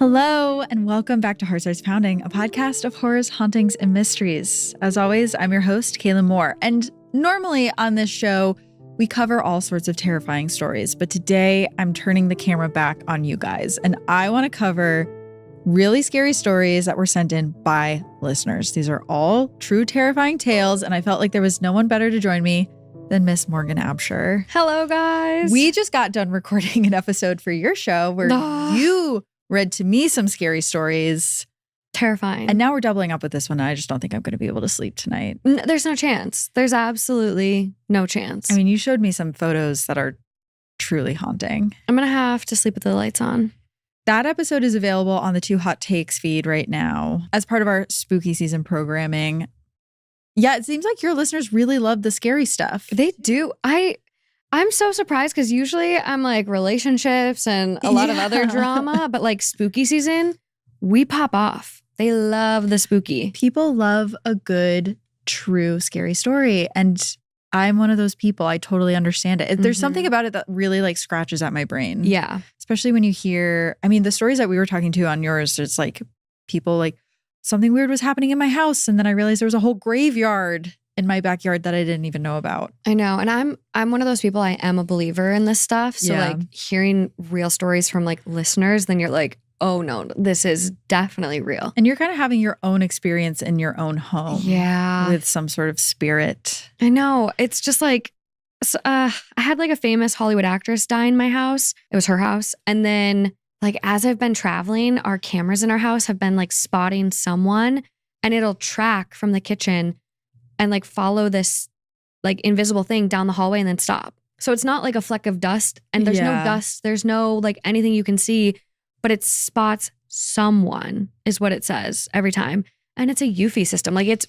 Hello, and welcome back to Heart Starts Pounding, a podcast of horrors, hauntings, and mysteries. As always, I'm your host, Kaelyn Moore. And normally on this show, we cover all sorts of terrifying stories. But today, I'm turning the camera back on you guys. And I want to cover really scary stories that were sent in by listeners. These are all true terrifying tales. And I felt like there was no one better to join me than Miss Morgan Absher. Hello, guys. We just got done recording an episode for your show where you read to me some scary stories. Terrifying. And now we're doubling up with this one. I just don't think I'm going to be able to sleep tonight. There's no chance. There's absolutely no chance. I mean, you showed me some photos that are truly haunting. I'm going to have to sleep with the lights on. That episode is available on the Two Hot Takes feed right now as part of our spooky season programming. Yeah, it seems like your listeners really love the scary stuff. They do. I'm so surprised because usually I'm like relationships and a lot of other drama, but like spooky season, we pop off. They love the spooky. People love a good, true, scary story. And I'm one of those people. I totally understand it. There's something about it that really like scratches at my brain. Yeah. Especially when you hear, I mean, the stories that we were talking to on yours, it's like people like something weird was happening in my house. And then I realized there was a whole graveyard in my backyard that I didn't even know about. I know. And I'm one of those people, I am a believer in this stuff. So like hearing real stories from like listeners, then you're like, oh no, this is definitely real. And you're kind of having your own experience in your own home. Yeah. With some sort of spirit. I know. It's just like, I had like a famous Hollywood actress die in my house. It was her house. And then like as I've been traveling, our cameras in our house have been like spotting someone and it'll track from the kitchen and like follow this like invisible thing down the hallway and then stop. So it's not like a fleck of dust and there's no dust. There's no like anything you can see, but it spots someone is what it says every time. And it's a Eufy system. Like it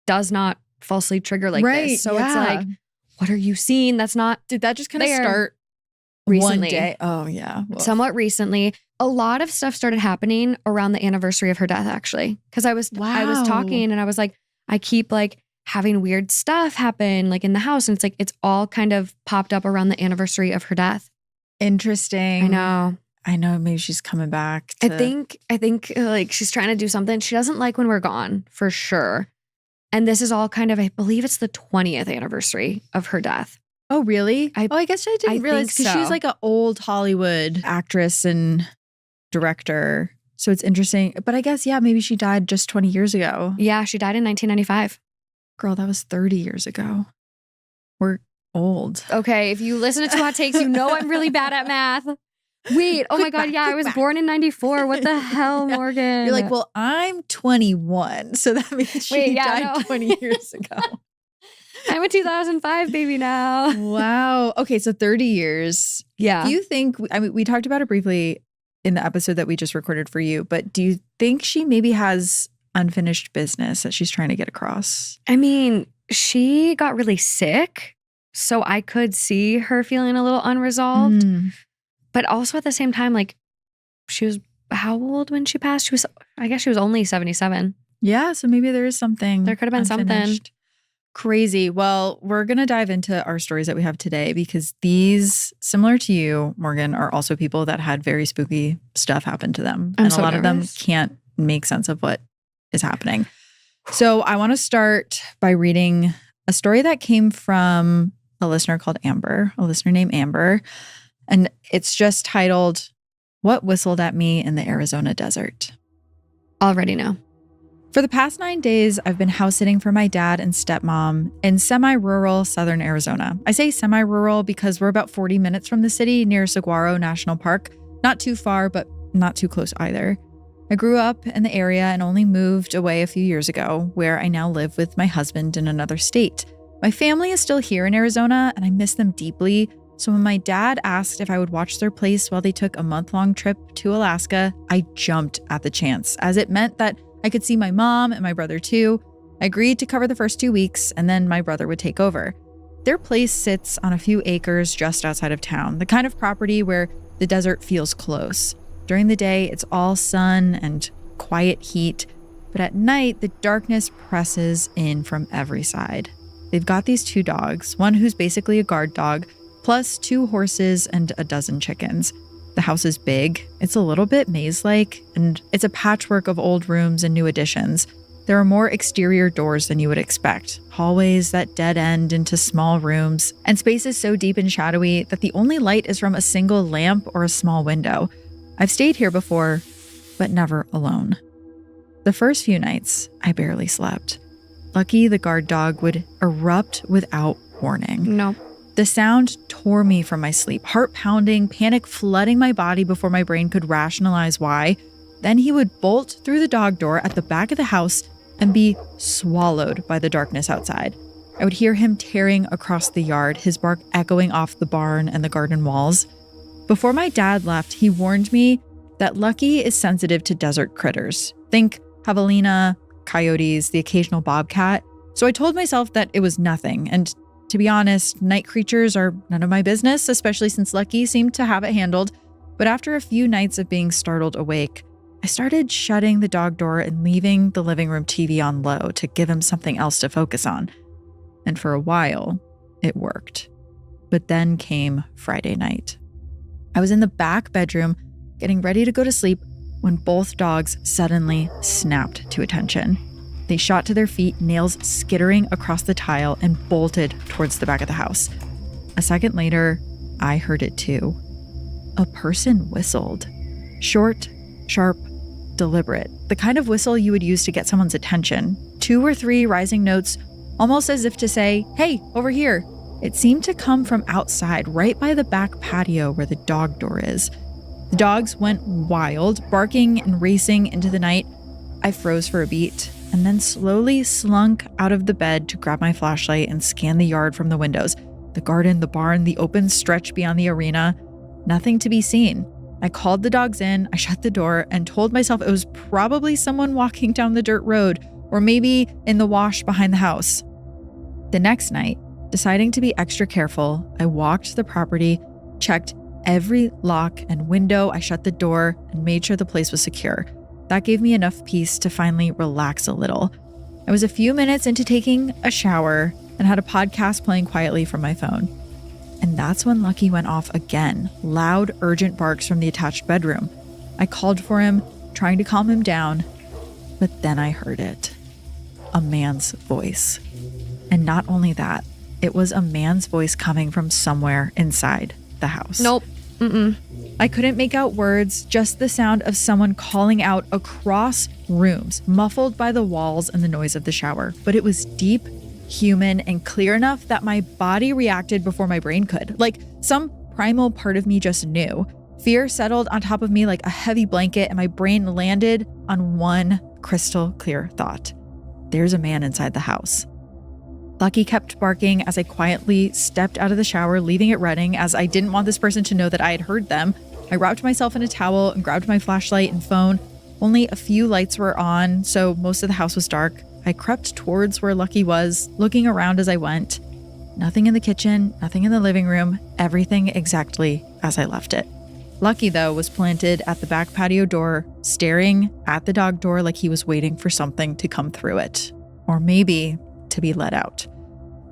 does not falsely trigger like this. So it's like, what are you seeing? That's not. Did that just kind of start recently? One day? Oh yeah. Woof. Somewhat recently. A lot of stuff started happening around the anniversary of her death actually. Because I was talking and I was like, I keep like having weird stuff happen like in the house. And it's like, it's all kind of popped up around the anniversary of her death. Interesting. I know. Maybe she's coming back. I think like she's trying to do something. She doesn't like when we're gone for sure. And this is all kind of, I believe it's the 20th anniversary of her death. Oh, really? I guess I didn't realize because she's like an old Hollywood actress and director. So it's interesting. But I guess, maybe she died just 20 years ago. Yeah, she died in 1995. Girl, that was 30 years ago. We're old. Okay, if you listen to Two Hot Takes, you know I'm really bad at math. Wait, oh my God, I was born in 94. What the hell, Morgan? You're like, well, I'm 21. So that means she died 20 years ago. I'm a 2005 baby now. Wow. Okay, so 30 years. Yeah. Do you think, I mean, we talked about it briefly in the episode that we just recorded for you, but do you think she maybe has unfinished business that she's trying to get across? I mean, she got really sick, so I could see her feeling a little unresolved. But also at the same time, like, she was how old when she passed? I guess she was only 77. Yeah, so maybe there is something. There could have been something. Crazy. Well, we're going to dive into our stories that we have today because these, similar to you, Morgan, are also people that had very spooky stuff happen to them. And a lot of them can't make sense of what is happening. So I want to start by reading a story that came from a listener named Amber. And it's just titled, What Whistled at Me in the Arizona Desert? Already know. For the past 9 days, I've been house sitting for my dad and stepmom in semi-rural southern Arizona. I say semi-rural because we're about 40 minutes from the city near Saguaro National Park. Not too far, but not too close either. I grew up in the area and only moved away a few years ago, where I now live with my husband in another state. My family is still here in Arizona, and I miss them deeply. So when my dad asked if I would watch their place while they took a month-long trip to Alaska, I jumped at the chance, as it meant that I could see my mom and my brother too. I agreed to cover the first 2 weeks, and then my brother would take over. Their place sits on a few acres just outside of town, the kind of property where the desert feels close. During the day, it's all sun and quiet heat, but at night, the darkness presses in from every side. They've got these 2 dogs, one who's basically a guard dog, plus 2 horses and a dozen chickens. The house is big, it's a little bit maze-like, and it's a patchwork of old rooms and new additions. There are more exterior doors than you would expect, hallways that dead end into small rooms, and spaces so deep and shadowy that the only light is from a single lamp or a small window. I've stayed here before, but never alone. The first few nights, I barely slept. Lucky, the guard dog, would erupt without warning. No. The sound tore me from my sleep, heart pounding, panic flooding my body before my brain could rationalize why. Then he would bolt through the dog door at the back of the house and be swallowed by the darkness outside. I would hear him tearing across the yard, his bark echoing off the barn and the garden walls. Before my dad left, he warned me that Lucky is sensitive to desert critters. Think javelina, coyotes, the occasional bobcat. So I told myself that it was nothing, and to be honest, night creatures are none of my business, especially since Lucky seemed to have it handled. But after a few nights of being startled awake, I started shutting the dog door and leaving the living room TV on low to give him something else to focus on. And for a while, it worked. But then came Friday night. I was in the back bedroom, getting ready to go to sleep, when both dogs suddenly snapped to attention. They shot to their feet, nails skittering across the tile, and bolted towards the back of the house. A second later, I heard it too. A person whistled. Short, sharp, deliberate. The kind of whistle you would use to get someone's attention. 2 or 3 rising notes, almost as if to say, "Hey, over here." It seemed to come from outside, right by the back patio where the dog door is. The dogs went wild, barking and racing into the night. I froze for a beat, and then slowly slunk out of the bed to grab my flashlight and scan the yard from the windows. The garden, the barn, the open stretch beyond the arena. Nothing to be seen. I called the dogs in, I shut the door, and told myself it was probably someone walking down the dirt road, or maybe in the wash behind the house. The next night, deciding to be extra careful, I walked the property, checked every lock and window, I shut the door, and made sure the place was secure. That gave me enough peace to finally relax a little. I was a few minutes into taking a shower and had a podcast playing quietly from my phone. And that's when Lucky went off again, loud, urgent barks from the attached bedroom. I called for him, trying to calm him down, but then I heard it. A man's voice. And not only that, it was a man's voice coming from somewhere inside the house. Nope. I couldn't make out words, just the sound of someone calling out across rooms, muffled by the walls and the noise of the shower. But it was deep, human, and clear enough that my body reacted before my brain could. Like some primal part of me just knew. Fear settled on top of me like a heavy blanket, and my brain landed on one crystal clear thought. There's a man inside the house. Lucky kept barking as I quietly stepped out of the shower, leaving it running as I didn't want this person to know that I had heard them. I wrapped myself in a towel and grabbed my flashlight and phone. Only a few lights were on, so most of the house was dark. I crept towards where Lucky was, looking around as I went. Nothing in the kitchen, nothing in the living room, everything exactly as I left it. Lucky, though, was planted at the back patio door, staring at the dog door like he was waiting for something to come through it. Or maybe to be let out.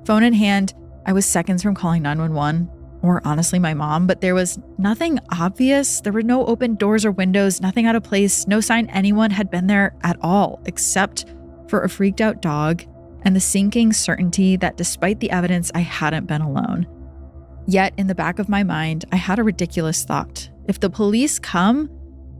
Phone in hand, I was seconds from calling 911, or honestly my mom, but there was nothing obvious. There were no open doors or windows, nothing out of place, no sign anyone had been there at all, except for a freaked out dog and the sinking certainty that despite the evidence, I hadn't been alone. Yet in the back of my mind, I had a ridiculous thought. If the police come,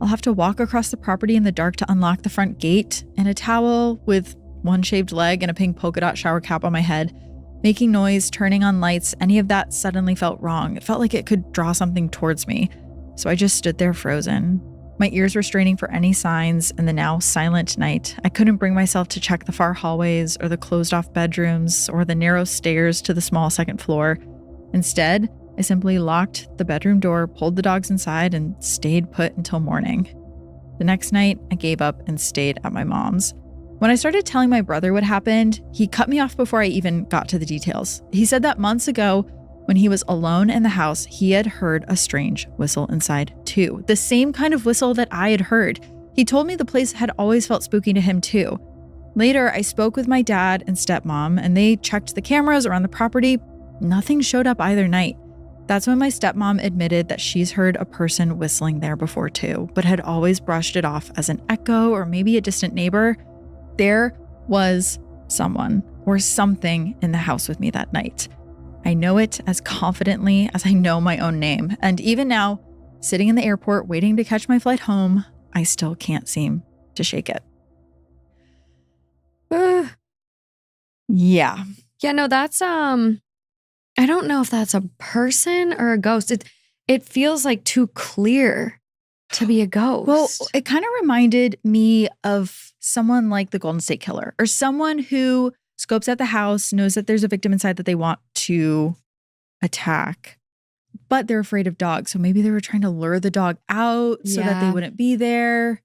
I'll have to walk across the property in the dark to unlock the front gate in a towel with one shaved leg and a pink polka dot shower cap on my head. Making noise, turning on lights, any of that suddenly felt wrong. It felt like it could draw something towards me. So I just stood there frozen. My ears were straining for any signs in the now silent night. I couldn't bring myself to check the far hallways or the closed off bedrooms or the narrow stairs to the small second floor. Instead, I simply locked the bedroom door, pulled the dogs inside, and stayed put until morning. The next night, I gave up and stayed at my mom's. When I started telling my brother what happened, he cut me off before I even got to the details. He said that months ago, when he was alone in the house, he had heard a strange whistle inside too. The same kind of whistle that I had heard. He told me the place had always felt spooky to him too. Later, I spoke with my dad and stepmom, and they checked the cameras around the property. Nothing showed up either night. That's when my stepmom admitted that she's heard a person whistling there before too, but had always brushed it off as an echo or maybe a distant neighbor. There was someone or something in the house with me that night. I know it as confidently as I know my own name. And even now, sitting in the airport waiting to catch my flight home, I still can't seem to shake it. Yeah. Yeah, no, that's I don't know if that's a person or a ghost. It feels like too clear to be a ghost. Well, it kind of reminded me of someone like the Golden State Killer or someone who scopes out the house, knows that there's a victim inside that they want to attack, but they're afraid of dogs. So maybe they were trying to lure the dog out so that they wouldn't be there.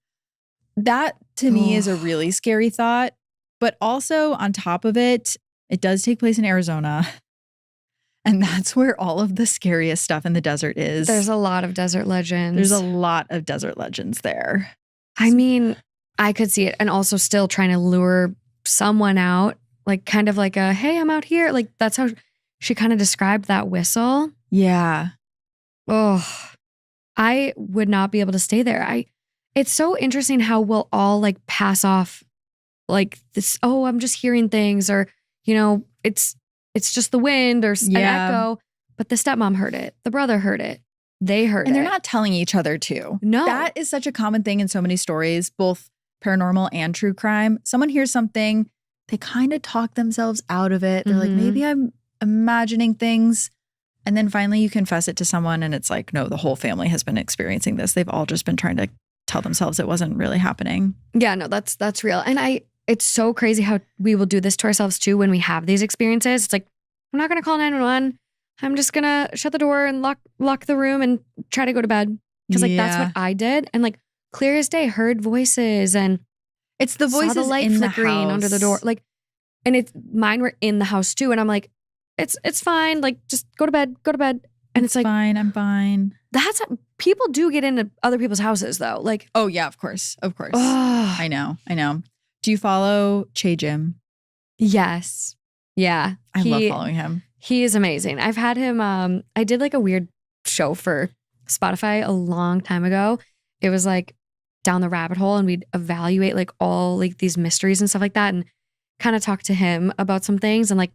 That to me is a really scary thought. But also on top of it, it does take place in Arizona. And that's where all of the scariest stuff in the desert is. There's a lot of desert legends. There's a lot of desert legends there. I mean, I could see it. And also still trying to lure someone out, like kind of like a, hey, I'm out here. Like that's how she kind of described that whistle. Yeah. Oh, I would not be able to stay there. It's so interesting how we'll all like pass off like this, oh, I'm just hearing things, or, you know, it's just the wind or an echo. But the stepmom heard it. The brother heard it. They heard it. And they're not telling each other too. No. That is such a common thing in so many stories, both paranormal and true crime. Someone hears something, they kind of talk themselves out of it. They're like, maybe I'm imagining things. And then finally you confess it to someone and it's like, no, the whole family has been experiencing this. They've all just been trying to tell themselves it wasn't really happening. Yeah, no, that's real. And it's so crazy how we will do this to ourselves too when we have these experiences. It's like, I'm not going to call 911. I'm just going to shut the door and lock the room and try to go to bed. Because like that's what I did. And like clear as day, heard voices and it's the voices saw the light in flickering the house. under the door. Like, and mine were in the house too. And I'm like, it's fine. Like just go to bed. And it's like, fine, I'm fine. People do get into other people's houses though. Like, oh yeah, of course. I know. Do you follow Che Jim? Yes. Yeah. I love following him. He is amazing. I've had him, I did like a weird show for Spotify a long time ago. It was like down the rabbit hole and we'd evaluate like all like these mysteries and stuff like that and kind of talk to him about some things. And like,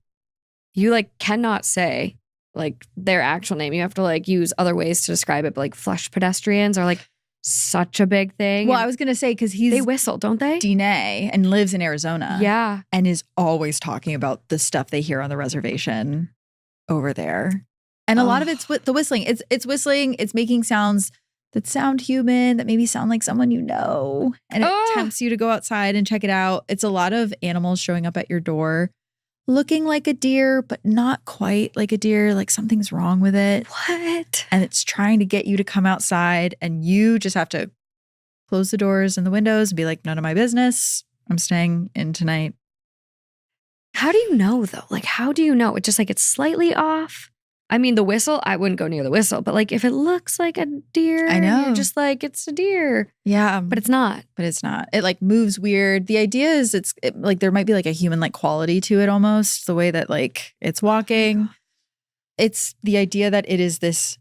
you like cannot say like their actual name. You have to like use other ways to describe it. But like flush pedestrians are like such a big thing. Well, I was going to say, because they whistle, don't they? DNA and lives in Arizona. Yeah. And is always talking about the stuff they hear on the reservation over there. And a lot of it's the whistling. It's whistling. It's making sounds that sound human, that maybe sound like someone you know. And it tempts you to go outside and check it out. It's a lot of animals showing up at your door, looking like a deer, but not quite like a deer. Like something's wrong with it. What? And it's trying to get you to come outside and you just have to close the doors and the windows and be like, none of my business. I'm staying in tonight. How do you know though? Like, how do you know? It just like it's slightly off. I mean, the whistle, I wouldn't go near the whistle, but like if it looks like a deer, I know. you're just like, it's a deer. Yeah. But it's not. It like moves weird. The idea is like there might be like a human like quality to it almost, the way that like it's walking. It's the idea that it is this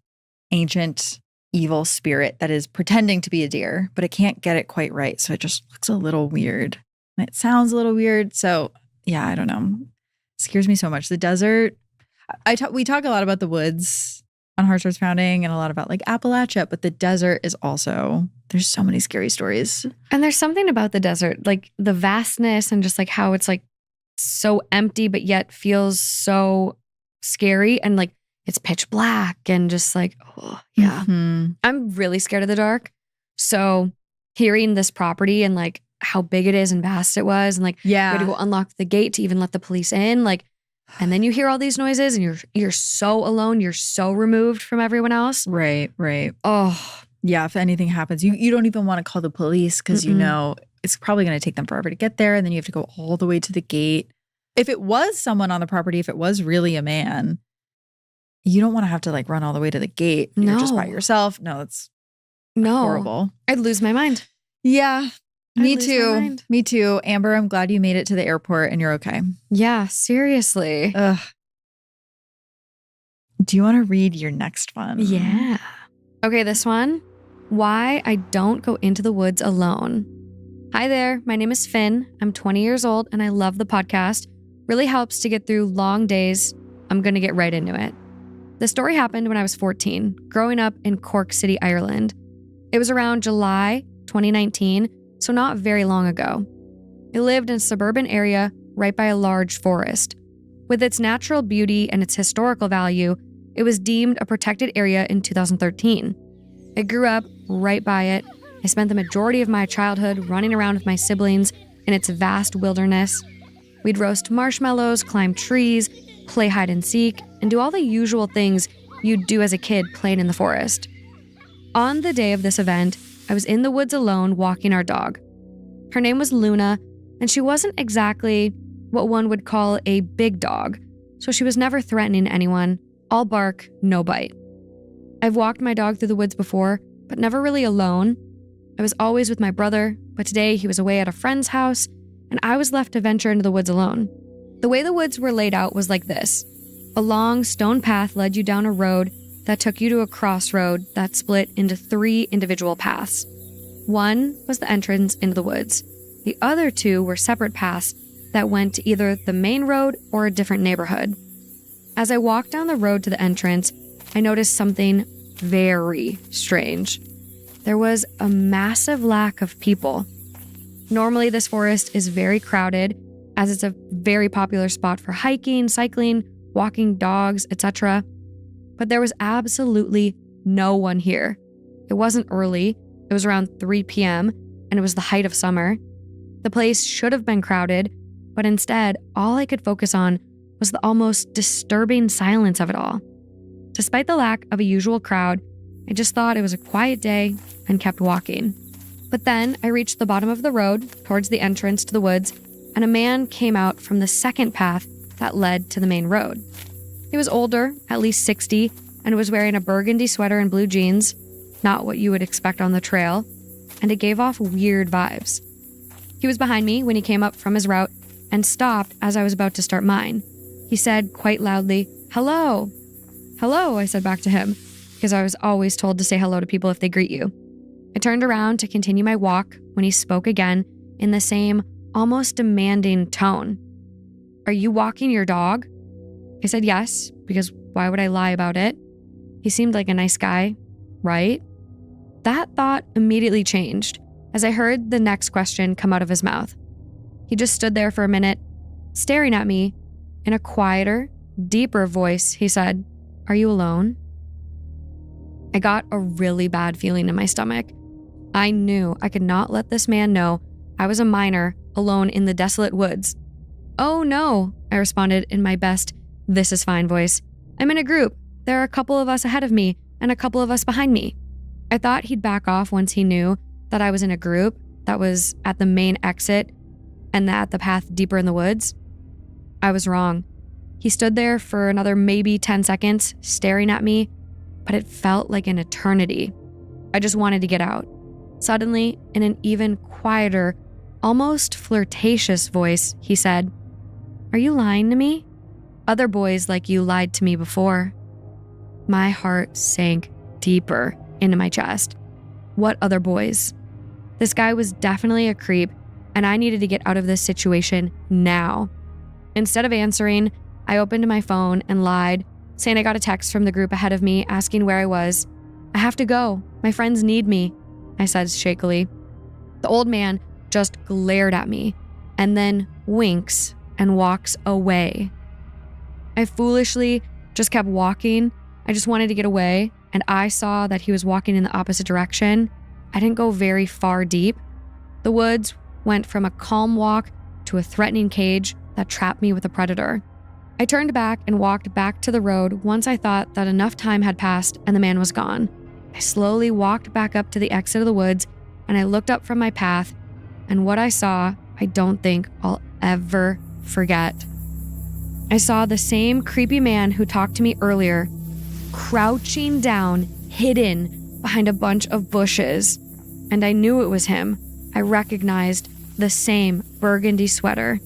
ancient evil spirit that is pretending to be a deer, but it can't get it quite right. So it just looks a little weird. And it sounds a little weird. So yeah, I don't know. It scares me so much. The desert. We talk a lot about the woods on Heart Starts Pounding and a lot about like Appalachia, but the desert is also, there's so many scary stories. And there's something about the desert, like the vastness and just like how it's like so empty, but yet feels so scary. And like it's pitch black and just like, oh yeah. Mm-hmm. I'm really scared of the dark. So hearing this property and like how big it is and vast it was, and like we had to go unlock the gate to even let the police in, like, and then you hear all these noises and you're so alone, you're so removed from everyone else. Right. Oh. Yeah, if anything happens, you don't even want to call the police because you know it's probably going to take them forever to get there, and then you have to go all the way to the gate. If it was someone on the property, if it was really a man, you don't want to have to like run all the way to the gate. You're just by yourself. No, it's horrible. I'd lose my mind. Yeah. Me too. Amber, I'm glad you made it to the airport and you're okay. Yeah, seriously. Ugh. Do you want to read your next one? Yeah. Okay, this one. Why I don't go into the woods alone. Hi there, my name is Finn. I'm 20 years old and I love the podcast. Really helps to get through long days. I'm going to get right into it. The story happened when I was 14, growing up in Cork City, Ireland. It was around July 2019, so not very long ago. I lived in a suburban area right by a large forest. With its natural beauty and its historical value, it was deemed a protected area in 2013. I grew up right by it. I spent the majority of my childhood running around with my siblings in its vast wilderness. We'd roast marshmallows, climb trees, play hide and seek, and do all the usual things you'd do as a kid playing in the forest. On the day of this event, I was in the woods alone walking our dog. Her name was Luna, and she wasn't exactly what one would call a big dog, so she was never threatening anyone. All bark, no bite. I've walked my dog through the woods before, but never really alone. I was always with my brother, but today he was away at a friend's house, and I was left to venture into the woods alone. The way the woods were laid out was like this. A long stone path led you down a road that took you to a crossroad that split into 3 individual paths. One was the entrance into the woods. The other 2 were separate paths that went to either the main road or a different neighborhood. As I walked down the road to the entrance, I noticed something very strange. There was a massive lack of people. Normally, this forest is very crowded, as it's a very popular spot for hiking, cycling, walking dogs, etc. But there was absolutely no one here. It wasn't early. It was around 3 p.m., and it was the height of summer. The place should have been crowded, but instead, all I could focus on was the almost disturbing silence of it all. Despite the lack of a usual crowd, I just thought it was a quiet day and kept walking. But then I reached the bottom of the road towards the entrance to the woods, and a man came out from the second path that led to the main road. He was older, at least 60, and was wearing a burgundy sweater and blue jeans, not what you would expect on the trail, and it gave off weird vibes. He was behind me when he came up from his route and stopped as I was about to start mine. He said quite loudly, "Hello." "Hello," I said back to him, because I was always told to say hello to people if they greet you. I turned around to continue my walk when he spoke again in the same, almost demanding tone. "Are you walking your dog?" I said yes, because why would I lie about it? He seemed like a nice guy, right? That thought immediately changed as I heard the next question come out of his mouth. He just stood there for a minute, staring at me. In a quieter, deeper voice, he said, "Are you alone?" I got a really bad feeling in my stomach. I knew I could not let this man know I was a minor alone in the desolate woods. "Oh no," I responded in my best "this is fine" voice. "I'm in a group. There are a couple of us ahead of me and a couple of us behind me." I thought he'd back off once he knew that I was in a group that was at the main exit and at the path deeper in the woods. I was wrong. He stood there for another maybe 10 seconds, staring at me, but it felt like an eternity. I just wanted to get out. Suddenly, in an even quieter, almost flirtatious voice, he said, "Are you lying to me? Other boys like you lied to me before." My heart sank deeper into my chest. What other boys? This guy was definitely a creep, and I needed to get out of this situation now. Instead of answering, I opened my phone and lied, saying I got a text from the group ahead of me asking where I was. "I have to go. My friends need me," I said shakily. The old man just glared at me and then winks and walks away. I foolishly just kept walking. I just wanted to get away, and I saw that he was walking in the opposite direction. I didn't go very far deep. The woods went from a calm walk to a threatening cage that trapped me with a predator. I turned back and walked back to the road once I thought that enough time had passed and the man was gone. I slowly walked back up to the exit of the woods, and I looked up from my path, and what I saw, I don't think I'll ever forget. I saw the same creepy man who talked to me earlier, crouching down, hidden behind a bunch of bushes, and I knew it was him. I recognized the same burgundy sweater.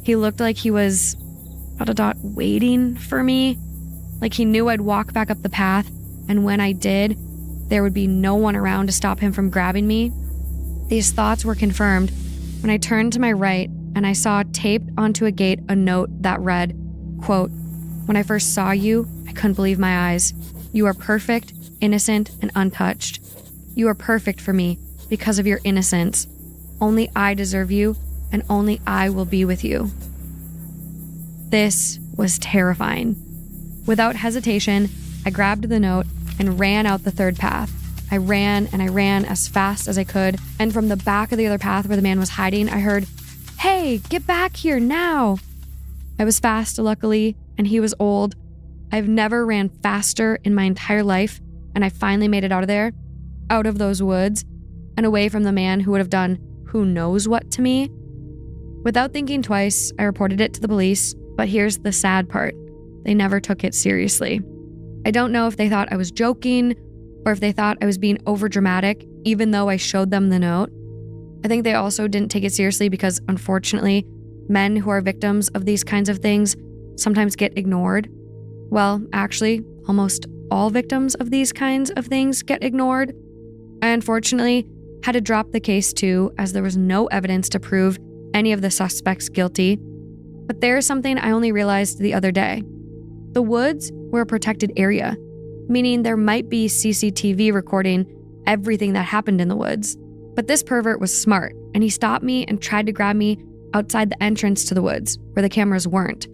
He looked like he was waiting for me. Like he knew I'd walk back up the path, and when I did, there would be no one around to stop him from grabbing me. These thoughts were confirmed when I turned to my right and I saw taped onto a gate a note that read, quote, "When I first saw you, I couldn't believe my eyes. You are perfect, innocent, and untouched. You are perfect for me because of your innocence. Only I deserve you, and only I will be with you." This was terrifying. Without hesitation, I grabbed the note and ran out the third path. I ran and I ran as fast as I could, and from the back of the other path where the man was hiding, I heard, "Hey, get back here now." I was fast, luckily, and he was old. I've never ran faster in my entire life, and I finally made it out of there, out of those woods, and away from the man who would have done who knows what to me. Without thinking twice, I reported it to the police, but here's the sad part. They never took it seriously. I don't know if they thought I was joking or if they thought I was being overdramatic, even though I showed them the note. I think they also didn't take it seriously because, unfortunately, men who are victims of these kinds of things sometimes get ignored. Well, actually, almost all victims of these kinds of things get ignored. I unfortunately had to drop the case too, as there was no evidence to prove any of the suspects guilty. But there is something I only realized the other day. The woods were a protected area, meaning there might be CCTV recording everything that happened in the woods. But this pervert was smart, and he stopped me and tried to grab me outside the entrance to the woods, where the cameras weren't.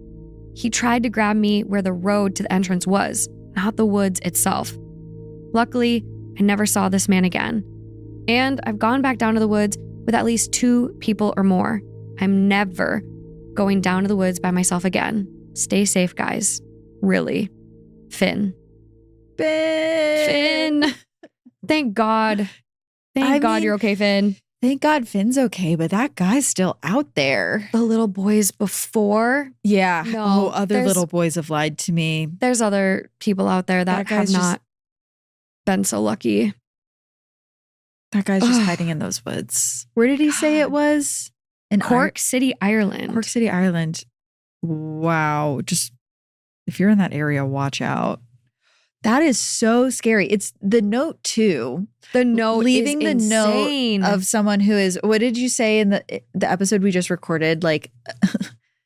He tried to grab me where the road to the entrance was, not the woods itself. Luckily, I never saw this man again. And I've gone back down to the woods with at least 2 people or more. I'm never going down to the woods by myself again. Stay safe, guys. Really. Finn. Finn. Thank God. Thank God you're okay, Finn. Thank God Finn's okay, but that guy's still out there. The little boys before. Yeah. No, other little boys have lied to me. There's other people out there that have not been so lucky. That guy's just hiding in those woods. Where did he say it was? In Cork City, Ireland. Cork City, Ireland. Wow. Just, if you're in that area, watch out. That is so scary. It's the note too. The note leaving is the insane. Note of someone who is, what did you say in the episode we just recorded? Like,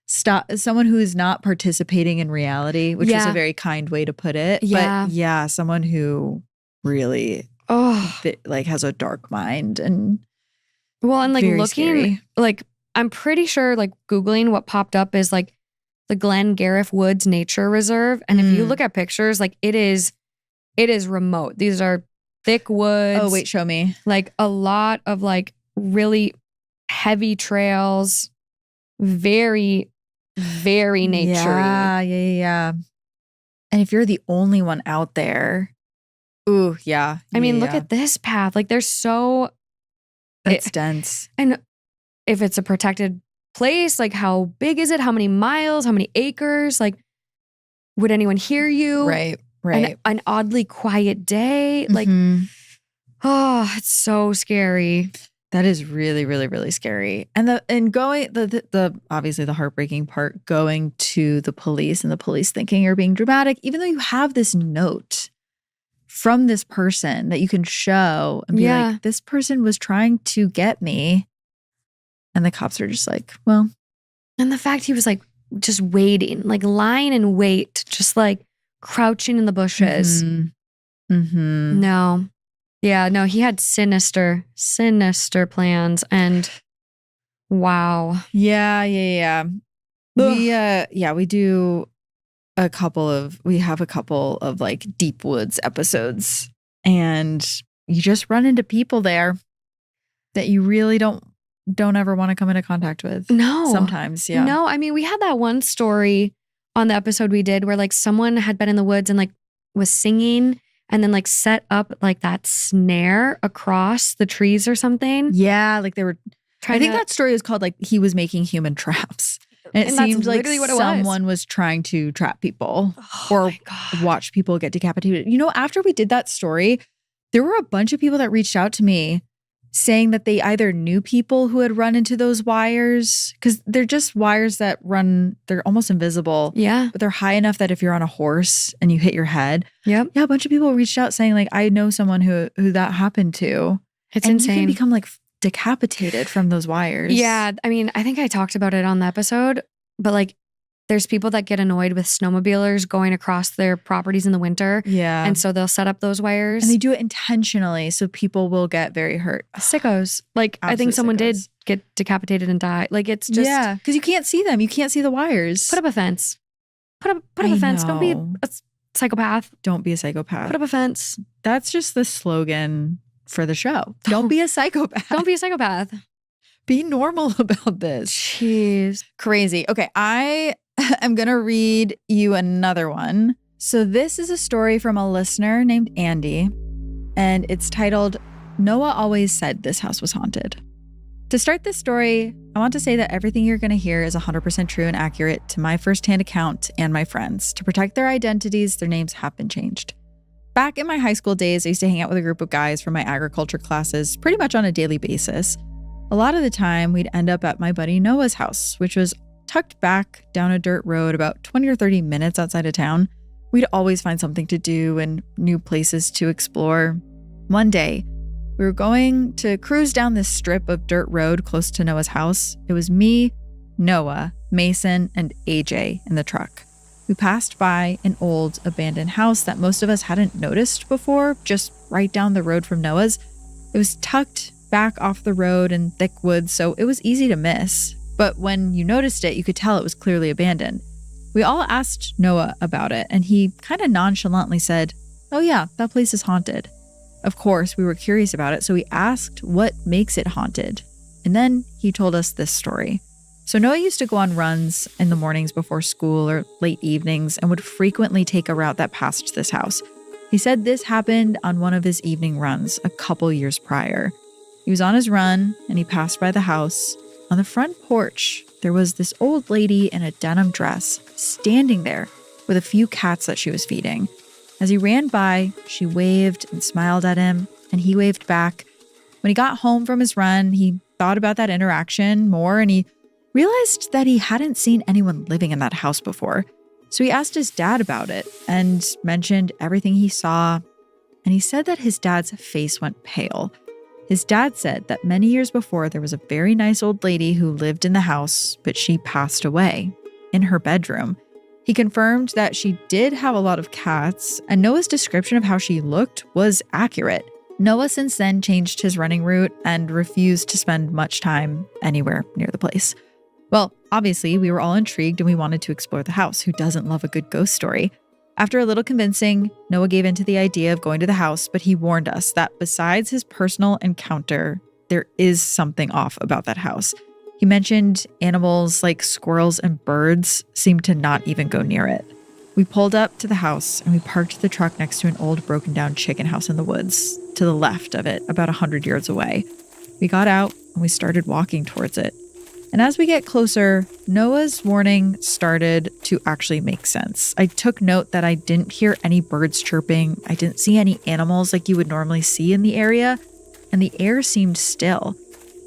stop, someone who is not participating in reality, which is a very kind way to put it. Yeah. But yeah, someone who really like has a dark mind and like looking scary. Like, I'm pretty sure like Googling what popped up is like the Glen Garriff Woods Nature Reserve. And if you look at pictures, like it is remote. These are thick woods. Oh, wait, show me. Like a lot of like really heavy trails. Very, very naturey. Yeah. And if you're the only one out there, ooh, yeah. I mean, look at this path. Like there's so... It's dense. And if it's a protected place, like how big is it? How many miles? How many acres? Like, would anyone hear you? Right. An oddly quiet day. Like, it's so scary. That is really, really, really scary. And going the obviously the heartbreaking part, going to the police and the police thinking you're being dramatic, even though you have this note from this person that you can show and be like, this person was trying to get me. And the cops are just like, well. And the fact he was like just waiting, like lying in wait, just like crouching in the bushes. No. Yeah, no, he had sinister plans. And wow. Yeah. We do we have a couple of like deep woods episodes, and you just run into people there that you really don't ever want to come into contact with. No. Sometimes, yeah. No, I mean, we had that one story on the episode we did where like someone had been in the woods and like was singing and then like set up like that snare across the trees or something. Yeah, like they were I think that story was called like he was making human traps. And it seemed like someone was trying to trap people or watch people get decapitated. You know, after we did that story, there were a bunch of people that reached out to me saying that they either knew people who had run into those wires, because they're just wires that run, they're almost invisible. Yeah. But they're high enough that if you're on a horse and you hit your head. Yep. Yeah, a bunch of people reached out saying like, I know someone who that happened to. It's and insane. You can become like decapitated from those wires. Yeah. I mean, I think I talked about it on the episode, but like there's people that get annoyed with snowmobilers going across their properties in the winter. Yeah. And so they'll set up those wires. And they do it intentionally so people will get very hurt. Sickos. Like I think someone did get decapitated and die. Like it's just. Yeah. Because you can't see them. You can't see the wires. Put up a fence. Put up a fence. Don't be a psychopath. Don't be a psychopath. Put up a fence. That's just the slogan for the show. Don't be a psychopath. Don't be a psychopath. Be normal about this. Jeez. Crazy. Okay, I am going to read you another one. So this is a story from a listener named Andy, and it's titled, Noah Always Said This House Was Haunted. To start this story, I want to say that everything you're going to hear is 100% true and accurate to my firsthand account and my friends. To protect their identities, their names have been changed. Back in my high school days, I used to hang out with a group of guys from my agriculture classes pretty much on a daily basis. A lot of the time, we'd end up at my buddy Noah's house, which was tucked back down a dirt road about 20 or 30 minutes outside of town. We'd always find something to do and new places to explore. One day, we were going to cruise down this strip of dirt road close to Noah's house. It was me, Noah, Mason, and AJ in the truck. We passed by an old abandoned house that most of us hadn't noticed before, just right down the road from Noah's. It was tucked back off the road in thick woods, so it was easy to miss. But when you noticed it, you could tell it was clearly abandoned. We all asked Noah about it, and he kind of nonchalantly said, "Oh yeah, that place is haunted." Of course, we were curious about it, so we asked what makes it haunted. And then he told us this story. So Noah used to go on runs in the mornings before school or late evenings and would frequently take a route that passed this house. He said this happened on one of his evening runs a couple years prior. He was on his run and he passed by the house. On the front porch, there was this old lady in a denim dress standing there with a few cats that she was feeding. As he ran by, she waved and smiled at him, and he waved back. When he got home from his run, he thought about that interaction more, and he realized that he hadn't seen anyone living in that house before. So he asked his dad about it and mentioned everything he saw, and he said that his dad's face went pale. His dad said that many years before, there was a very nice old lady who lived in the house, but she passed away in her bedroom. He confirmed that she did have a lot of cats, and Noah's description of how she looked was accurate. Noah since then changed his running route and refused to spend much time anywhere near the place. Well, obviously, we were all intrigued and we wanted to explore the house. Who doesn't love a good ghost story? After a little convincing, Noah gave in to the idea of going to the house, but he warned us that besides his personal encounter, there is something off about that house. He mentioned animals like squirrels and birds seemed to not even go near it. We pulled up to the house and we parked the truck next to an old broken down chicken house in the woods, to the left of it, about 100 yards away. We got out and we started walking towards it. And as we get closer, Noah's warning started to actually make sense. I took note that I didn't hear any birds chirping. I didn't see any animals like you would normally see in the area, and the air seemed still.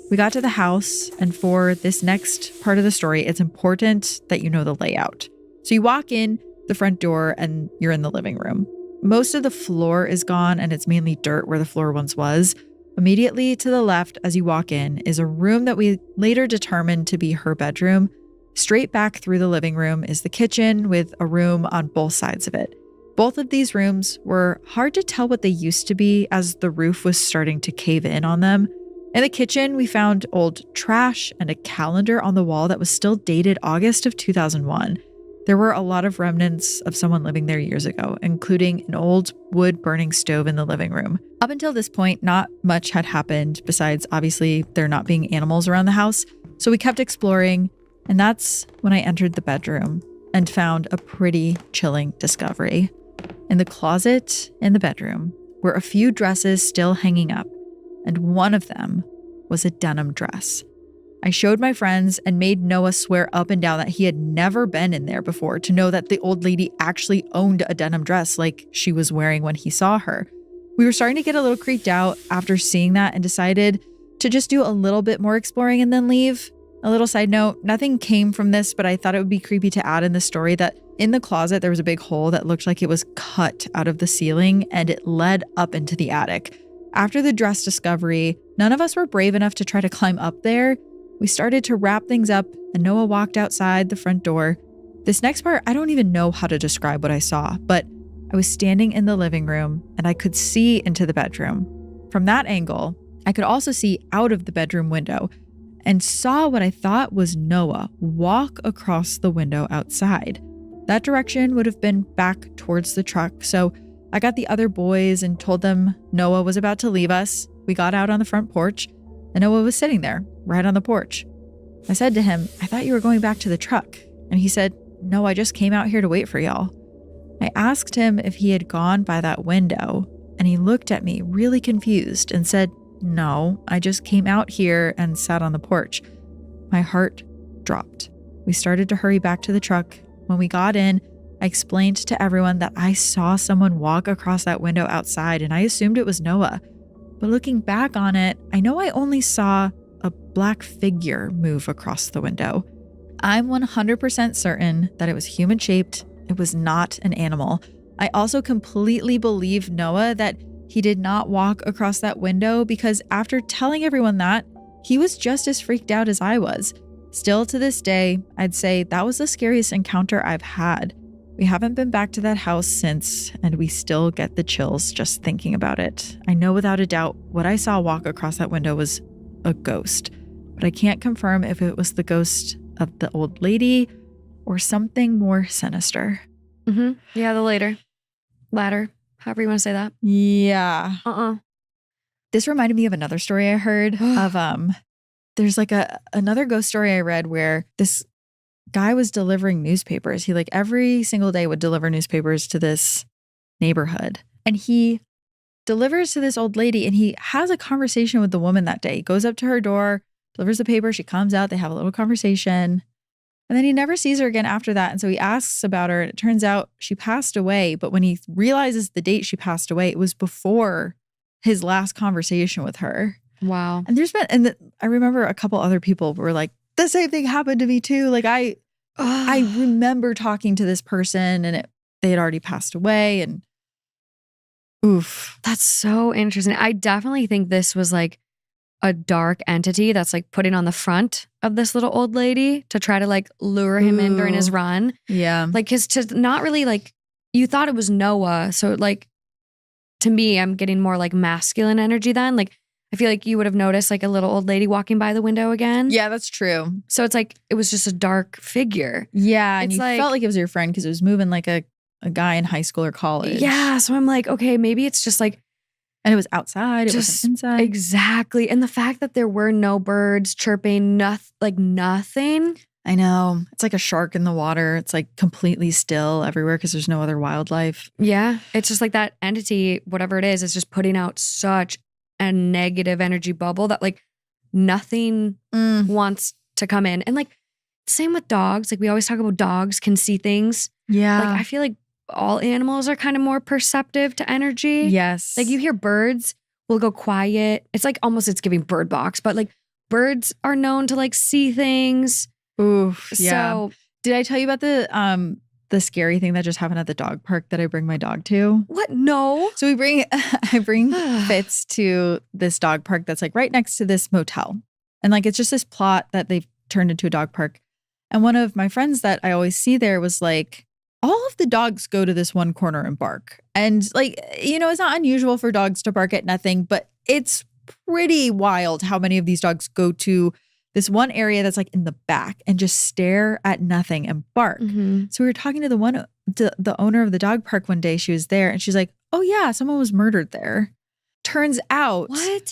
We got to the house, and for this next part of the story, it's important that you know the layout. So you walk in the front door and you're in the living room. Most of the floor is gone, and it's mainly dirt where the floor once was. Immediately to the left as you walk in is a room that we later determined to be her bedroom. Straight back through the living room is the kitchen with a room on both sides of it. Both of these rooms were hard to tell what they used to be as the roof was starting to cave in on them. In the kitchen, we found old trash and a calendar on the wall that was still dated August of 2001. There were a lot of remnants of someone living there years ago, including an old wood-burning stove in the living room. Up until this point, not much had happened, besides obviously there not being animals around the house. So we kept exploring, and that's when I entered the bedroom and found a pretty chilling discovery. In the closet in the bedroom were a few dresses still hanging up, and one of them was a denim dress. I showed my friends and made Noah swear up and down that he had never been in there before to know that the old lady actually owned a denim dress like she was wearing when he saw her. We were starting to get a little creeped out after seeing that and decided to just do a little bit more exploring and then leave. A little side note, nothing came from this, but I thought it would be creepy to add in the story that in the closet, there was a big hole that looked like it was cut out of the ceiling and it led up into the attic. After the dress discovery, none of us were brave enough to try to climb up there. We started to wrap things up and Noah walked outside the front door. This next part, I don't even know how to describe what I saw, but I was standing in the living room and I could see into the bedroom. From that angle, I could also see out of the bedroom window and saw what I thought was Noah walk across the window outside. That direction would have been back towards the truck, so I got the other boys and told them Noah was about to leave us. We got out on the front porch and Noah was sitting there, right on the porch. I said to him, "I thought you were going back to the truck." And he said, "No, I just came out here to wait for y'all." I asked him if he had gone by that window, and he looked at me really confused and said, "No, I just came out here and sat on the porch." My heart dropped. We started to hurry back to the truck. When we got in, I explained to everyone that I saw someone walk across that window outside, and I assumed it was Noah. But looking back on it, I know I only saw a black figure move across the window. I'm 100% certain that it was human-shaped. It was not an animal. I also completely believe Noah that he did not walk across that window because after telling everyone that, he was just as freaked out as I was. Still to this day, I'd say that was the scariest encounter I've had. We haven't been back to that house since, and we still get the chills just thinking about it. I know without a doubt what I saw walk across that window was a ghost, but I can't confirm if it was the ghost of the old lady or something more sinister. Yeah, the latter, however you want to say that. Yeah. This reminded me of another story I heard of, there's like another ghost story I read where this guy was delivering newspapers. He every single day would deliver newspapers to this neighborhood. And he delivers to this old lady and he has a conversation with the woman that day. He goes up to her door, delivers the paper. She comes out. They have a little conversation. And then he never sees her again after that. And so he asks about her. And it turns out she passed away. But when he realizes the date she passed away, it was before his last conversation with her. Wow. And I remember a couple other people were like, the same thing happened to me too. I remember talking to this person and they had already passed away and oof. That's so interesting. I definitely think this was a dark entity that's putting on the front of this little old lady to try to lure him in during his run. Yeah. Cause to not really you thought it was Noah. So to me, I'm getting more masculine energy then. I feel you would have noticed a little old lady walking by the window again. Yeah, that's true. So it's it was just a dark figure. Yeah. And you felt like it was your friend because it was moving like a guy in high school or college. Yeah. So I'm okay, maybe it's just and it was outside. It wasn't inside. Exactly. And the fact that there were no birds chirping, nothing. I know. It's like a shark in the water. It's completely still everywhere because there's no other wildlife. Yeah. It's just that entity, whatever it is just putting out such a negative energy bubble that nothing wants to come in. And same with dogs. We always talk about dogs can see things. Yeah. I feel all animals are kind of more perceptive to energy. Yes. You hear birds will go quiet. It's almost it's giving bird box, but birds are known to see things. Oof. Yeah. So did I tell you about the scary thing that just happened at the dog park that I bring my dog to? What? No. So I bring Fitz to this dog park that's right next to this motel. And it's just this plot that they've turned into a dog park. And one of my friends that I always see there was all of the dogs go to this one corner and bark. And it's not unusual for dogs to bark at nothing, but it's pretty wild how many of these dogs go to this one area that's in the back and just stare at nothing and bark. Mm-hmm. So we were talking to the owner of the dog park one day. She was there and she's like, "Oh yeah, someone was murdered there." Turns out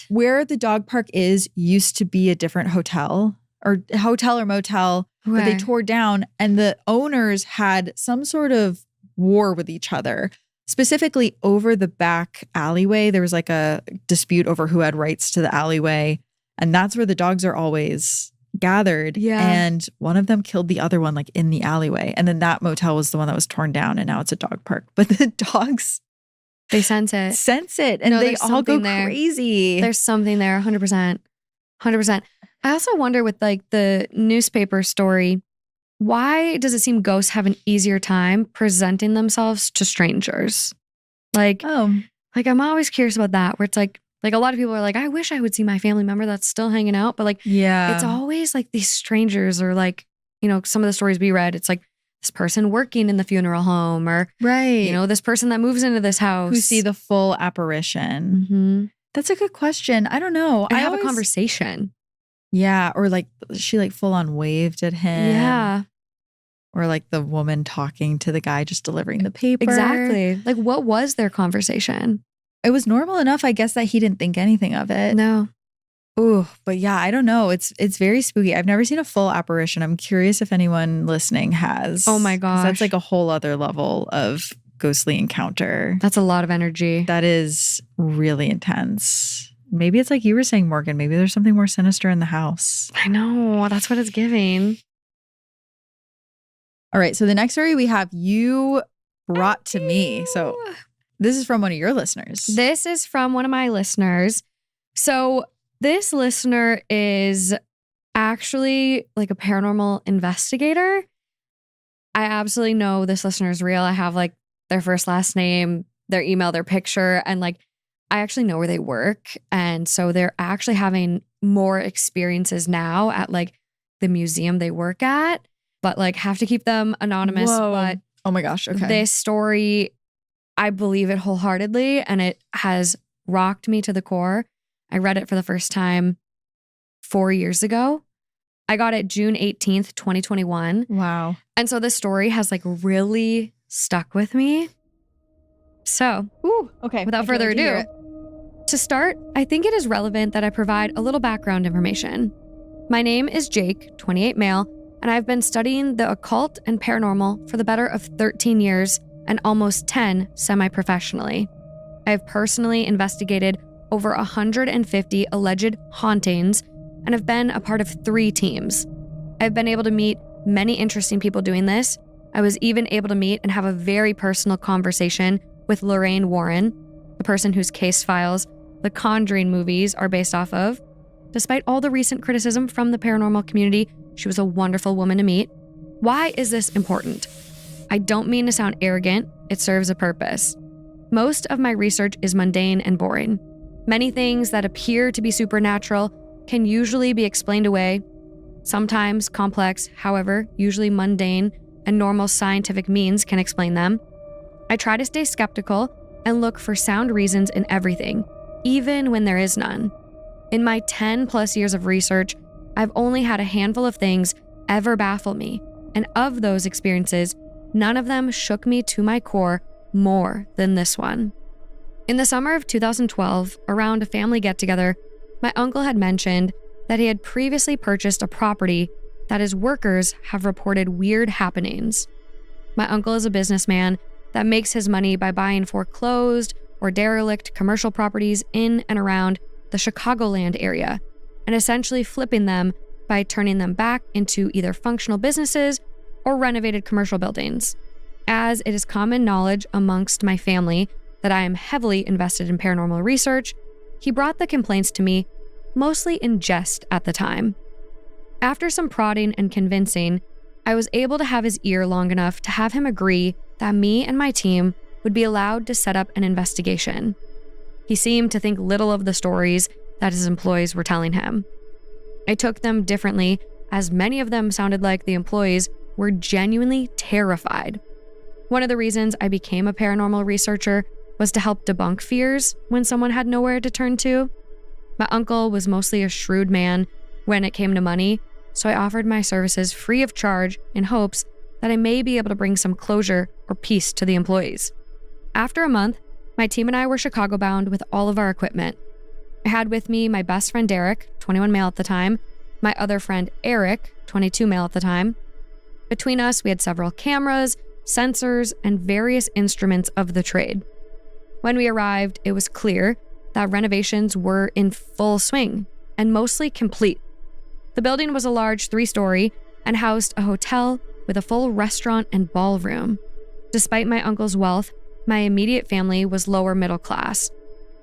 where the dog park used to be a different hotel or motel that they tore down, and the owners had some sort of war with each other, specifically over the back alleyway. There was a dispute over who had rights to the alleyway. And that's where the dogs are always gathered. Yeah. And one of them killed the other one in the alleyway. And then that motel was the one that was torn down and now it's a dog park. But the dogs, they sense it. And they all go there. crazy. There's something there, 100%. 100%. I also wonder with like the newspaper story, why does it seem ghosts have an easier time presenting themselves to strangers? Like, I'm always curious about that, where it's like a lot of people are like, I wish I would see my family member that's still hanging out. But like, it's always like these strangers, or like, some of the stories we read, it's like this person working in the funeral home, or, this person that moves into this house. Who see the full apparition. Mm-hmm. That's a good question. I don't know. I have a conversation. Yeah. Or like she like full on waved at him. Yeah. Or like the woman talking to the guy just delivering the paper. Exactly. Like, what was their conversation? It was normal enough, I guess, that he didn't think anything of it. No. Ooh, but yeah, I don't know. It's very spooky. I've never seen a full apparition. I'm curious if anyone listening has. Oh my gosh. That's like a whole other level of ghostly encounter. That's a lot of energy. That is really intense. Maybe it's like you were saying, Morgan. Maybe there's something more sinister in the house. I know. That's what it's giving. All right. So the next story we have you brought to me. So this is from one of your listeners. This is from one of my listeners. So this listener is actually like a paranormal investigator. I absolutely know this listener is real. I have like their first, last name, their email, their picture, and like I actually know where they work. And so they're actually having more experiences now at like the museum they work at, but like have to keep them anonymous. Whoa. But oh my gosh. Okay. This story, I believe it wholeheartedly, and it has rocked me to the core. I read it for the first time 4 years ago. I got it June 18th, 2021. Wow. And so this story has like really stuck with me. So, okay. Without further ado, to start, I think it is relevant that I provide a little background information. My name is Jake, 28 male, and I've been studying the occult and paranormal for the better of 13 years and almost 10 semi-professionally. I have personally investigated over 150 alleged hauntings and have been a part of 3 teams. I've been able to meet many interesting people doing this. I was even able to meet and have a very personal conversation with Lorraine Warren, the person whose case files the Conjuring movies are based off of. Despite all the recent criticism from the paranormal community, she was a wonderful woman to meet. Why is this important? I don't mean to sound arrogant, it serves a purpose. Most of my research is mundane and boring. Many things that appear to be supernatural can usually be explained away. Sometimes complex, however, usually mundane and normal scientific means can explain them. I try to stay skeptical and look for sound reasons in everything, even when there is none. In my 10 plus years of research, I've only had a handful of things ever baffle me, and of those experiences, none of them shook me to my core more than this one. In the summer of 2012, around a family get-together, my uncle had mentioned that he had previously purchased a property that his workers have reported weird happenings. My uncle is a businessman that makes his money by buying foreclosed or derelict commercial properties in and around the Chicagoland area, and essentially flipping them by turning them back into either functional businesses or renovated commercial buildings. As it is common knowledge amongst my family that I am heavily invested in paranormal research, he brought the complaints to me mostly in jest at the time. After some prodding and convincing, I was able to have his ear long enough to have him agree that me and my team would be allowed to set up an investigation. He seemed to think little of the stories that his employees were telling him. I took them differently, as many of them sounded like the employees were genuinely terrified. One of the reasons I became a paranormal researcher was to help debunk fears when someone had nowhere to turn to. My uncle was mostly a shrewd man when it came to money, so I offered my services free of charge in hopes that I may be able to bring some closure or peace to the employees. After a month, my team and I were Chicago-bound with all of our equipment. I had with me my best friend Derek, 21 male at the time, my other friend Eric, 22 male at the time. Between us, we had several cameras, sensors, and various instruments of the trade. When we arrived, it was clear that renovations were in full swing and mostly complete. The building was a large 3-story and housed a hotel with a full restaurant and ballroom. Despite my uncle's wealth, my immediate family was lower middle class,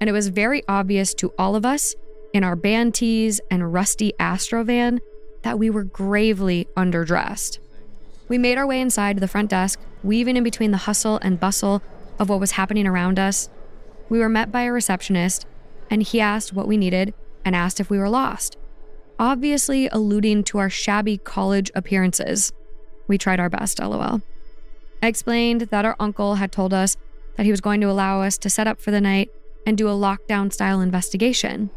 and it was very obvious to all of us in our band tees and rusty Astro van that we were gravely underdressed. We made our way inside to the front desk, weaving in between the hustle and bustle of what was happening around us. We were met by a receptionist, and he asked what we needed and asked if we were lost, obviously alluding to our shabby college appearances. We tried our best, lol. I explained that our uncle had told us that he was going to allow us to set up for the night and do a lockdown-style investigation.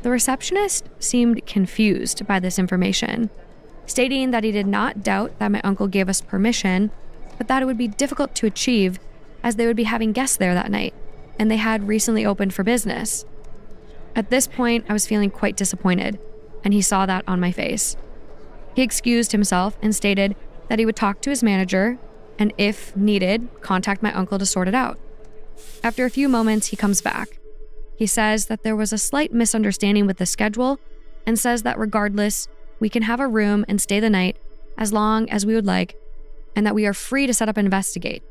The receptionist seemed confused by this information, stating that he did not doubt that my uncle gave us permission, but that it would be difficult to achieve as they would be having guests there that night, and they had recently opened for business. At this point, I was feeling quite disappointed, and he saw that on my face. He excused himself and stated that he would talk to his manager and, if needed, contact my uncle to sort it out. After a few moments, he comes back. He says that there was a slight misunderstanding with the schedule and says that regardless, we can have a room and stay the night as long as we would like, and that we are free to set up and investigate,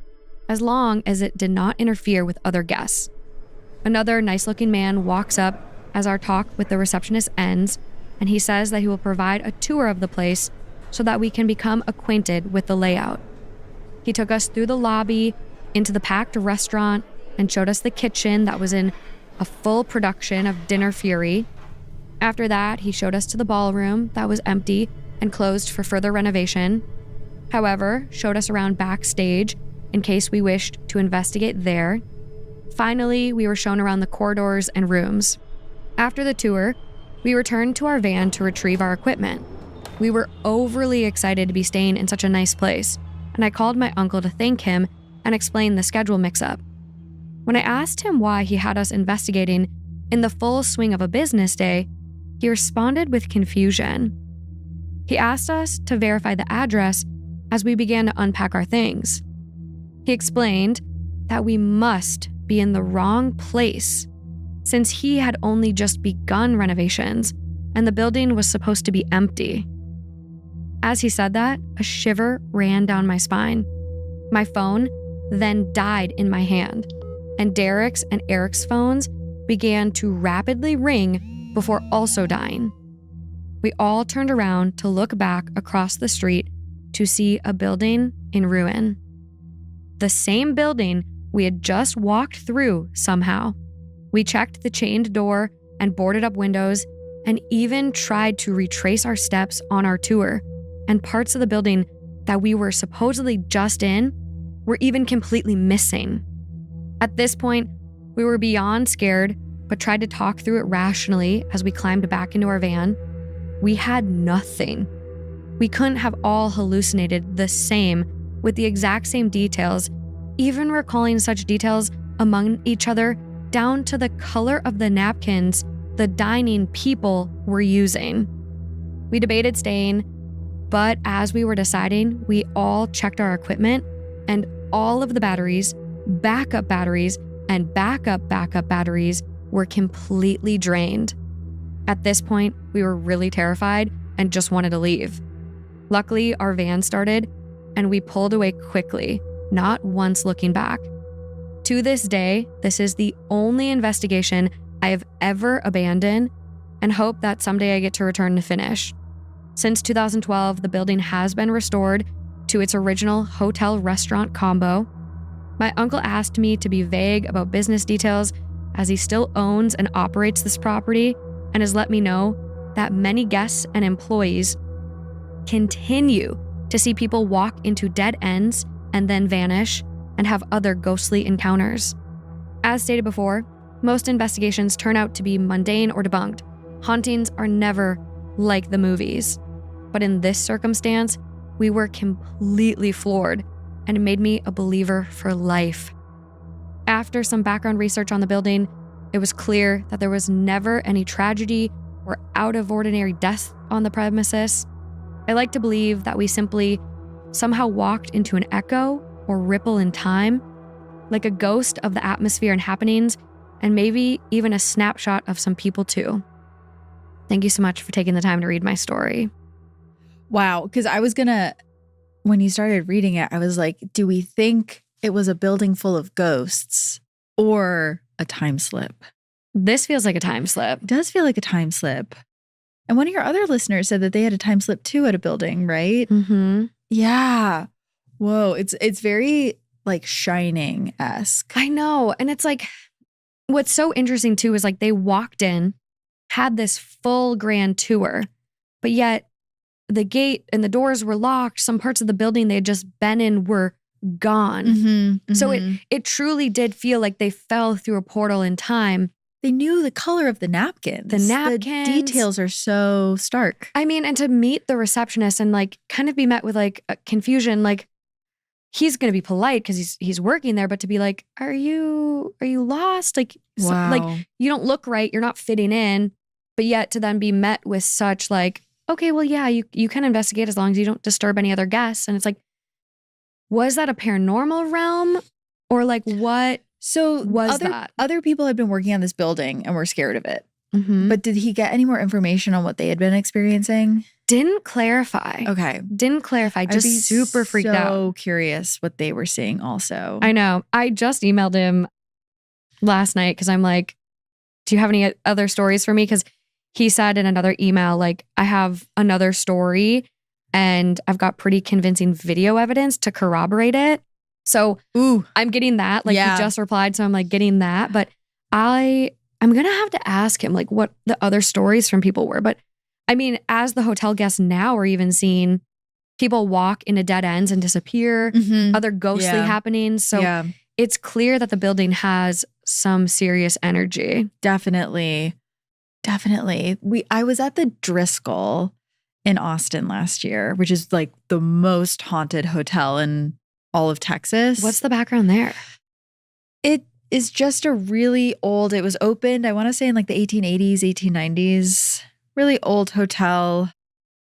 as long as it did not interfere with other guests. Another nice-looking man walks up as our talk with the receptionist ends, and he says that he will provide a tour of the place so that we can become acquainted with the layout. He took us through the lobby, into the packed restaurant, and showed us the kitchen that was in a full production of Dinner Fury. After that, he showed us to the ballroom that was empty and closed for further renovation. However, showed us around backstage in case we wished to investigate there. Finally, we were shown around the corridors and rooms. After the tour, we returned to our van to retrieve our equipment. We were overly excited to be staying in such a nice place, and I called my uncle to thank him and explain the schedule mix-up. When I asked him why he had us investigating in the full swing of a business day, he responded with confusion. He asked us to verify the address as we began to unpack our things. He explained that we must be in the wrong place since he had only just begun renovations and the building was supposed to be empty. As he said that, a shiver ran down my spine. My phone then died in my hand, and Derek's and Eric's phones began to rapidly ring before also dying. We all turned around to look back across the street to see a building in ruin. The same building we had just walked through somehow. We checked the chained door and boarded up windows and even tried to retrace our steps on our tour, and parts of the building that we were supposedly just in were even completely missing. At this point, we were beyond scared, but tried to talk through it rationally as we climbed back into our van. We had nothing. We couldn't have all hallucinated the same with the exact same details, even recalling such details among each other down to the color of the napkins the dining people were using. We debated staying, but as we were deciding, we all checked our equipment and all of the batteries, backup batteries, and backup batteries were completely drained. At this point, we were really terrified and just wanted to leave. Luckily, our van started and we pulled away quickly, not once looking back. To this day, this is the only investigation I have ever abandoned and hope that someday I get to return to finish. Since 2012, the building has been restored to its original hotel-restaurant combo. My uncle asked me to be vague about business details as he still owns and operates this property and has let me know that many guests and employees continue to see people walk into dead ends and then vanish and have other ghostly encounters. As stated before, most investigations turn out to be mundane or debunked. Hauntings are never like the movies. But in this circumstance, we were completely floored and it made me a believer for life. After some background research on the building, it was clear that there was never any tragedy or out-of-ordinary death on the premises. I like to believe that we simply somehow walked into an echo or ripple in time, like a ghost of the atmosphere and happenings, and maybe even a snapshot of some people too. Thank you so much for taking the time to read my story. Wow, because I was gonna, when you started reading it, I was like, do we think it was a building full of ghosts or a time slip? This feels like a time slip. It does feel like a time slip. And one of your other listeners said that they had a time slip too at a building, right? Mm-hmm. Yeah. Whoa. It's very like Shining-esque. I know. And it's like, what's so interesting too is like they walked in, had this full grand tour, but yet the gate and the doors were locked. Some parts of the building they had just been in were gone. Mm-hmm, So mm-hmm. it truly did feel like they fell through a portal in time. They knew the color of the napkins. The napkins. The details are so stark. I mean, and to meet the receptionist and like kind of be met with like confusion, like he's going to be polite because he's working there, but to be like, are you lost? Like, Wow. like you don't look right. You're not fitting in. But yet to then be met with such like, okay, well, yeah, you can investigate as long as you don't disturb any other guests. And it's like, was that a paranormal realm or like what? So was that? Other people had been working on this building and were scared of it. Mm-hmm. But did he get any more information on what they had been experiencing? Didn't clarify. Okay. Didn't clarify. I'd Just be super freaked out. So curious what they were seeing also. I know. I just emailed him last night because I'm like, do you have any other stories for me? Because he said in another email, like, I have another story and I've got pretty convincing video evidence to corroborate it. So I'm getting that. Like, Yeah. he just replied. So I'm like getting that. But I'm going to have to ask him like what the other stories from people were. But I mean, as the hotel guests now are even seeing people walk into dead ends and disappear, Mhm. other ghostly happenings. So it's clear that the building has some serious energy. Definitely. I was at the Driscoll in Austin last year, which is like the most haunted hotel in all of Texas. What's the background there? It is just a really old, it was opened, I want to say in like the 1880s, 1890s, really old hotel.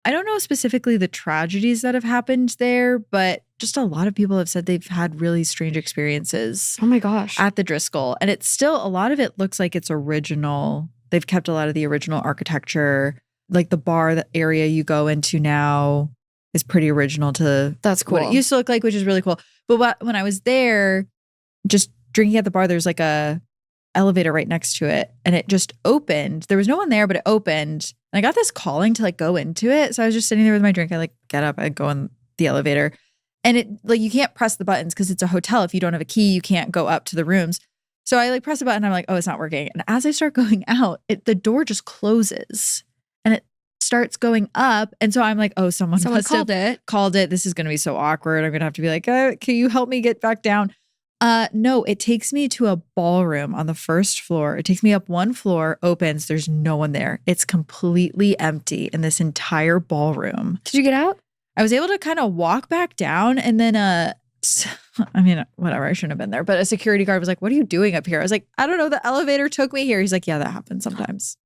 I don't know specifically the tragedies that have happened there, but just a lot of people have said they've had really strange experiences Oh my gosh. at the Driscoll. And it's still, a lot of it looks like it's original. They've kept a lot of the original architecture. Like the bar, the area you go into now is pretty original to That's cool. what it used to look like, which is really cool. But when I was there, just drinking at the bar, there's like a elevator right next to it, and it just opened. There was no one there, but it opened. And I got this calling to like go into it. So I was just sitting there with my drink. I like get up, I go in the elevator, and it like you can't press the buttons because it's a hotel. If you don't have a key, you can't go up to the rooms. So I like press a button. I'm like, oh, it's not working. And as I start going out, the door just closes and it starts going up. And so I'm like, oh, someone must called have it. called it. This is going to be so awkward. I'm going to have to be like, can you help me get back down? No, it takes me to a ballroom on the first floor. It takes me up one floor, opens. There's no one there. It's completely empty in this entire ballroom. Did you get out? I was able to kind of walk back down, and then I mean, whatever, I shouldn't have been there. But a security guard was like, what are you doing up here? I was like, I don't know. The elevator took me here. He's like, yeah, that happens sometimes.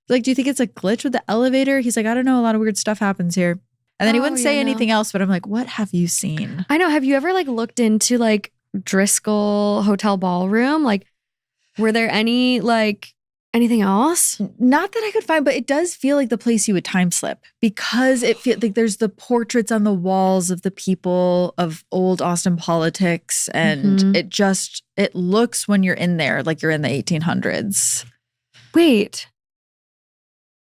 Like, do you think it's a glitch with the elevator? He's like, I don't know. A lot of weird stuff happens here. And then he wouldn't say anything else. But I'm like, what have you seen? I know. Have you ever like looked into like Driscoll Hotel Ballroom? Like, were there any like anything else? Not that I could find, but it does feel like the place you would time slip because it feels like there's the portraits on the walls of the people of old Austin politics. And it looks when you're in there like you're in the 1800s. Wait,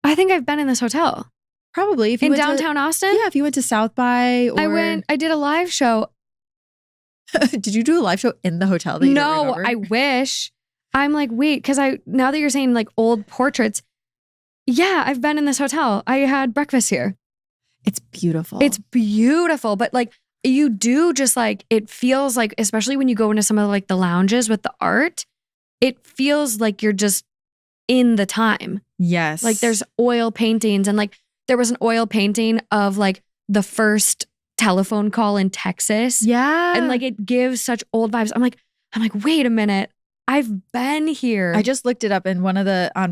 I think I've been in this hotel. Probably. If you In went downtown Austin? Yeah, if you went to South by or... I did a live show. Did you do a live show in the hotel that you don't No, remember? I wish. I'm like, wait, because now that you're saying like old portraits, yeah, I've been in this hotel. I had breakfast here. It's beautiful. It's beautiful. But like you do just like, it feels like, especially when you go into some of like the lounges with the art, it feels like you're just in the time. Yes. Like there's oil paintings, and like there was an oil painting of like the first telephone call in Texas. Yeah. And like it gives such old vibes. I'm like, wait a minute. I've been here. I just looked it up, and on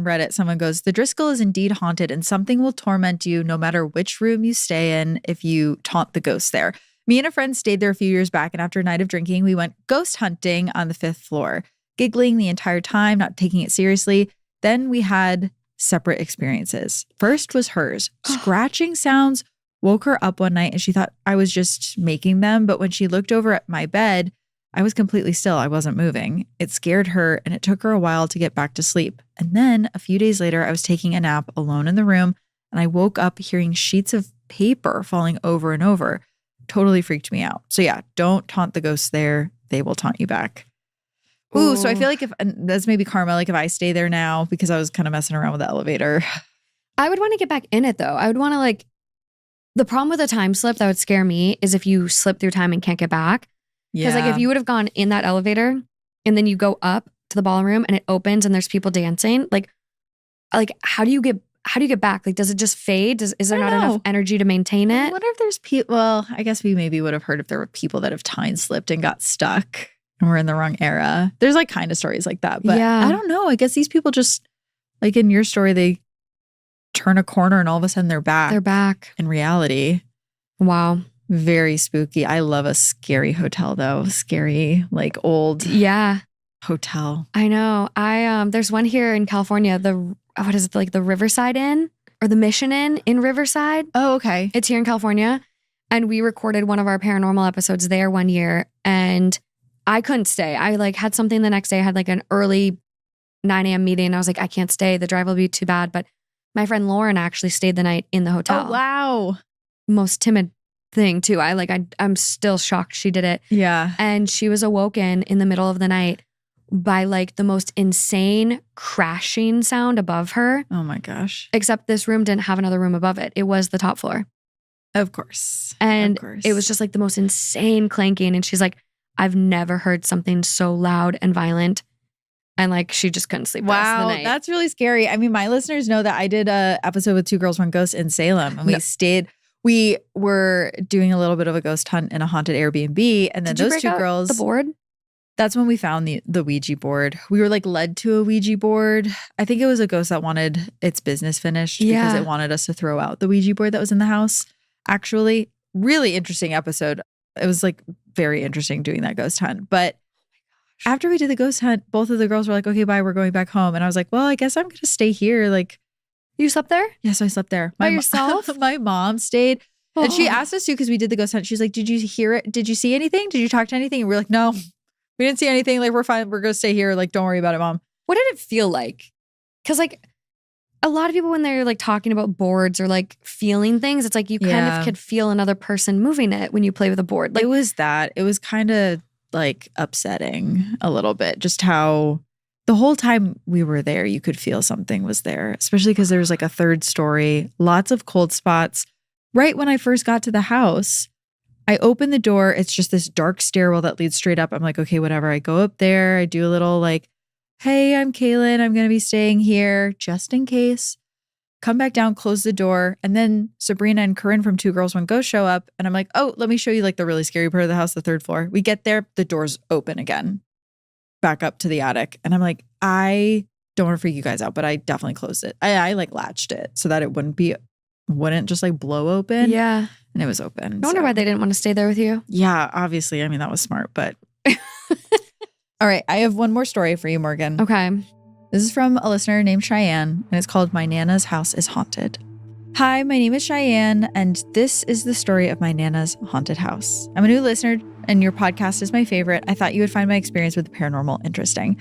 Reddit, someone goes, the Driscoll is indeed haunted, and something will torment you no matter which room you stay in if you taunt the ghosts there. Me and a friend stayed there a few years back, and after a night of drinking, we went ghost hunting on the 5th floor, giggling the entire time, not taking it seriously. Then we had separate experiences. First was hers. Scratching sounds woke her up one night, and she thought I was just making them. But when she looked over at my bed, I was completely still. I wasn't moving. It scared her and it took her a while to get back to sleep. And then a few days later, I was taking a nap alone in the room and I woke up hearing sheets of paper falling over and over. Totally freaked me out. So yeah, don't taunt the ghosts there. They will taunt you back. Ooh, so I feel like and that's maybe karma. Like if I stay there now because I was kind of messing around with the elevator. I would want to get back in it though. I would want to like, the problem with a time slip that would scare me is if you slip through time and can't get back. Because like if you would have gone in that elevator and then you go up to the ballroom and it opens and there's people dancing, like how do you get back? Like, does it just fade? Is there not enough energy to maintain it? I wonder if there's people. Well, I guess we maybe would have heard if there were people that have time slipped and got stuck and were in the wrong era. There's like kind of stories like that, but I don't know. I guess these people just like in your story, they turn a corner and all of a sudden they're back. They're back in reality. Wow. Very spooky. I love a scary hotel though. Scary, like old hotel. I know. There's one here in California, what is it, like the Riverside Inn or the Mission Inn in Riverside? Oh, okay. It's here in California. And we recorded one of our paranormal episodes there one year and I couldn't stay. I like had something the next day. I had like an early 9 a.m. meeting. I was like, I can't stay. The drive will be too bad. But my friend Lauren actually stayed the night in the hotel. Oh, wow. Most timid thing too. I'm still shocked she did it. Yeah. And she was awoken in the middle of the night by like the most insane crashing sound above her. Oh my gosh. Except this room didn't have another room above it. It was the top floor. Of course. And it was just like the most insane clanking. And she's like, I've never heard something so loud and violent. And like, she just couldn't sleep. Wow, that's really scary. I mean, my listeners know that I did a episode with 2 Girls, 1 Ghost in Salem. And we were doing a little bit of a ghost hunt in a haunted Airbnb. And then Did you those break 2 girls. The board? That's when we found the Ouija board. We were like led to a Ouija board. I think it was a ghost that wanted its business finished because it wanted us to throw out the Ouija board that was in the house. Actually, really interesting episode. It was like very interesting doing that ghost hunt. But after we did the ghost hunt, both of the girls were like, okay, bye, we're going back home. And I was like, well, I guess I'm going to stay here. Like, you slept there? Yes, I slept there. By yourself? My mom stayed. Oh. And she asked us to because we did the ghost hunt. She's like, did you hear it? Did you see anything? Did you talk to anything? And we're like, no, we didn't see anything. Like, we're fine. We're going to stay here. Like, don't worry about it, Mom. What did it feel like? Because like a lot of people when they're like talking about boards or like feeling things, it's like you kind of could feel another person moving it when you play with a board. Like, it was that. It was kind of like upsetting a little bit. Just how the whole time we were there, you could feel something was there, especially because there was like a 3rd story, lots of cold spots. Right when I first got to the house, I open the door. It's just this dark stairwell that leads straight up. I'm like, okay, whatever. I go up there. I do a little like, hey, I'm Kaelyn. I'm going to be staying here just in case. Come back down, close the door. And then Sabrina and Corinne from 2 Girls, 1 Ghost show up. And I'm like, oh, let me show you like the really scary part of the house, the 3rd floor. We get there. The door's open again. Back up to the attic. And I'm like, I don't want to freak you guys out, but I definitely closed it. I like latched it so that it wouldn't just like blow open. Yeah. And it was open. I wonder why they didn't want to stay there with you. Yeah, obviously. I mean, that was smart, but. All right. I have one more story for you, Morgan. Okay. This is from a listener named Cheyenne, and it's called My Nana's House is Haunted. Hi, my name is Cheyenne, and this is the story of my Nana's haunted house. I'm a new listener, and your podcast is my favorite. I thought you would find my experience with the paranormal interesting.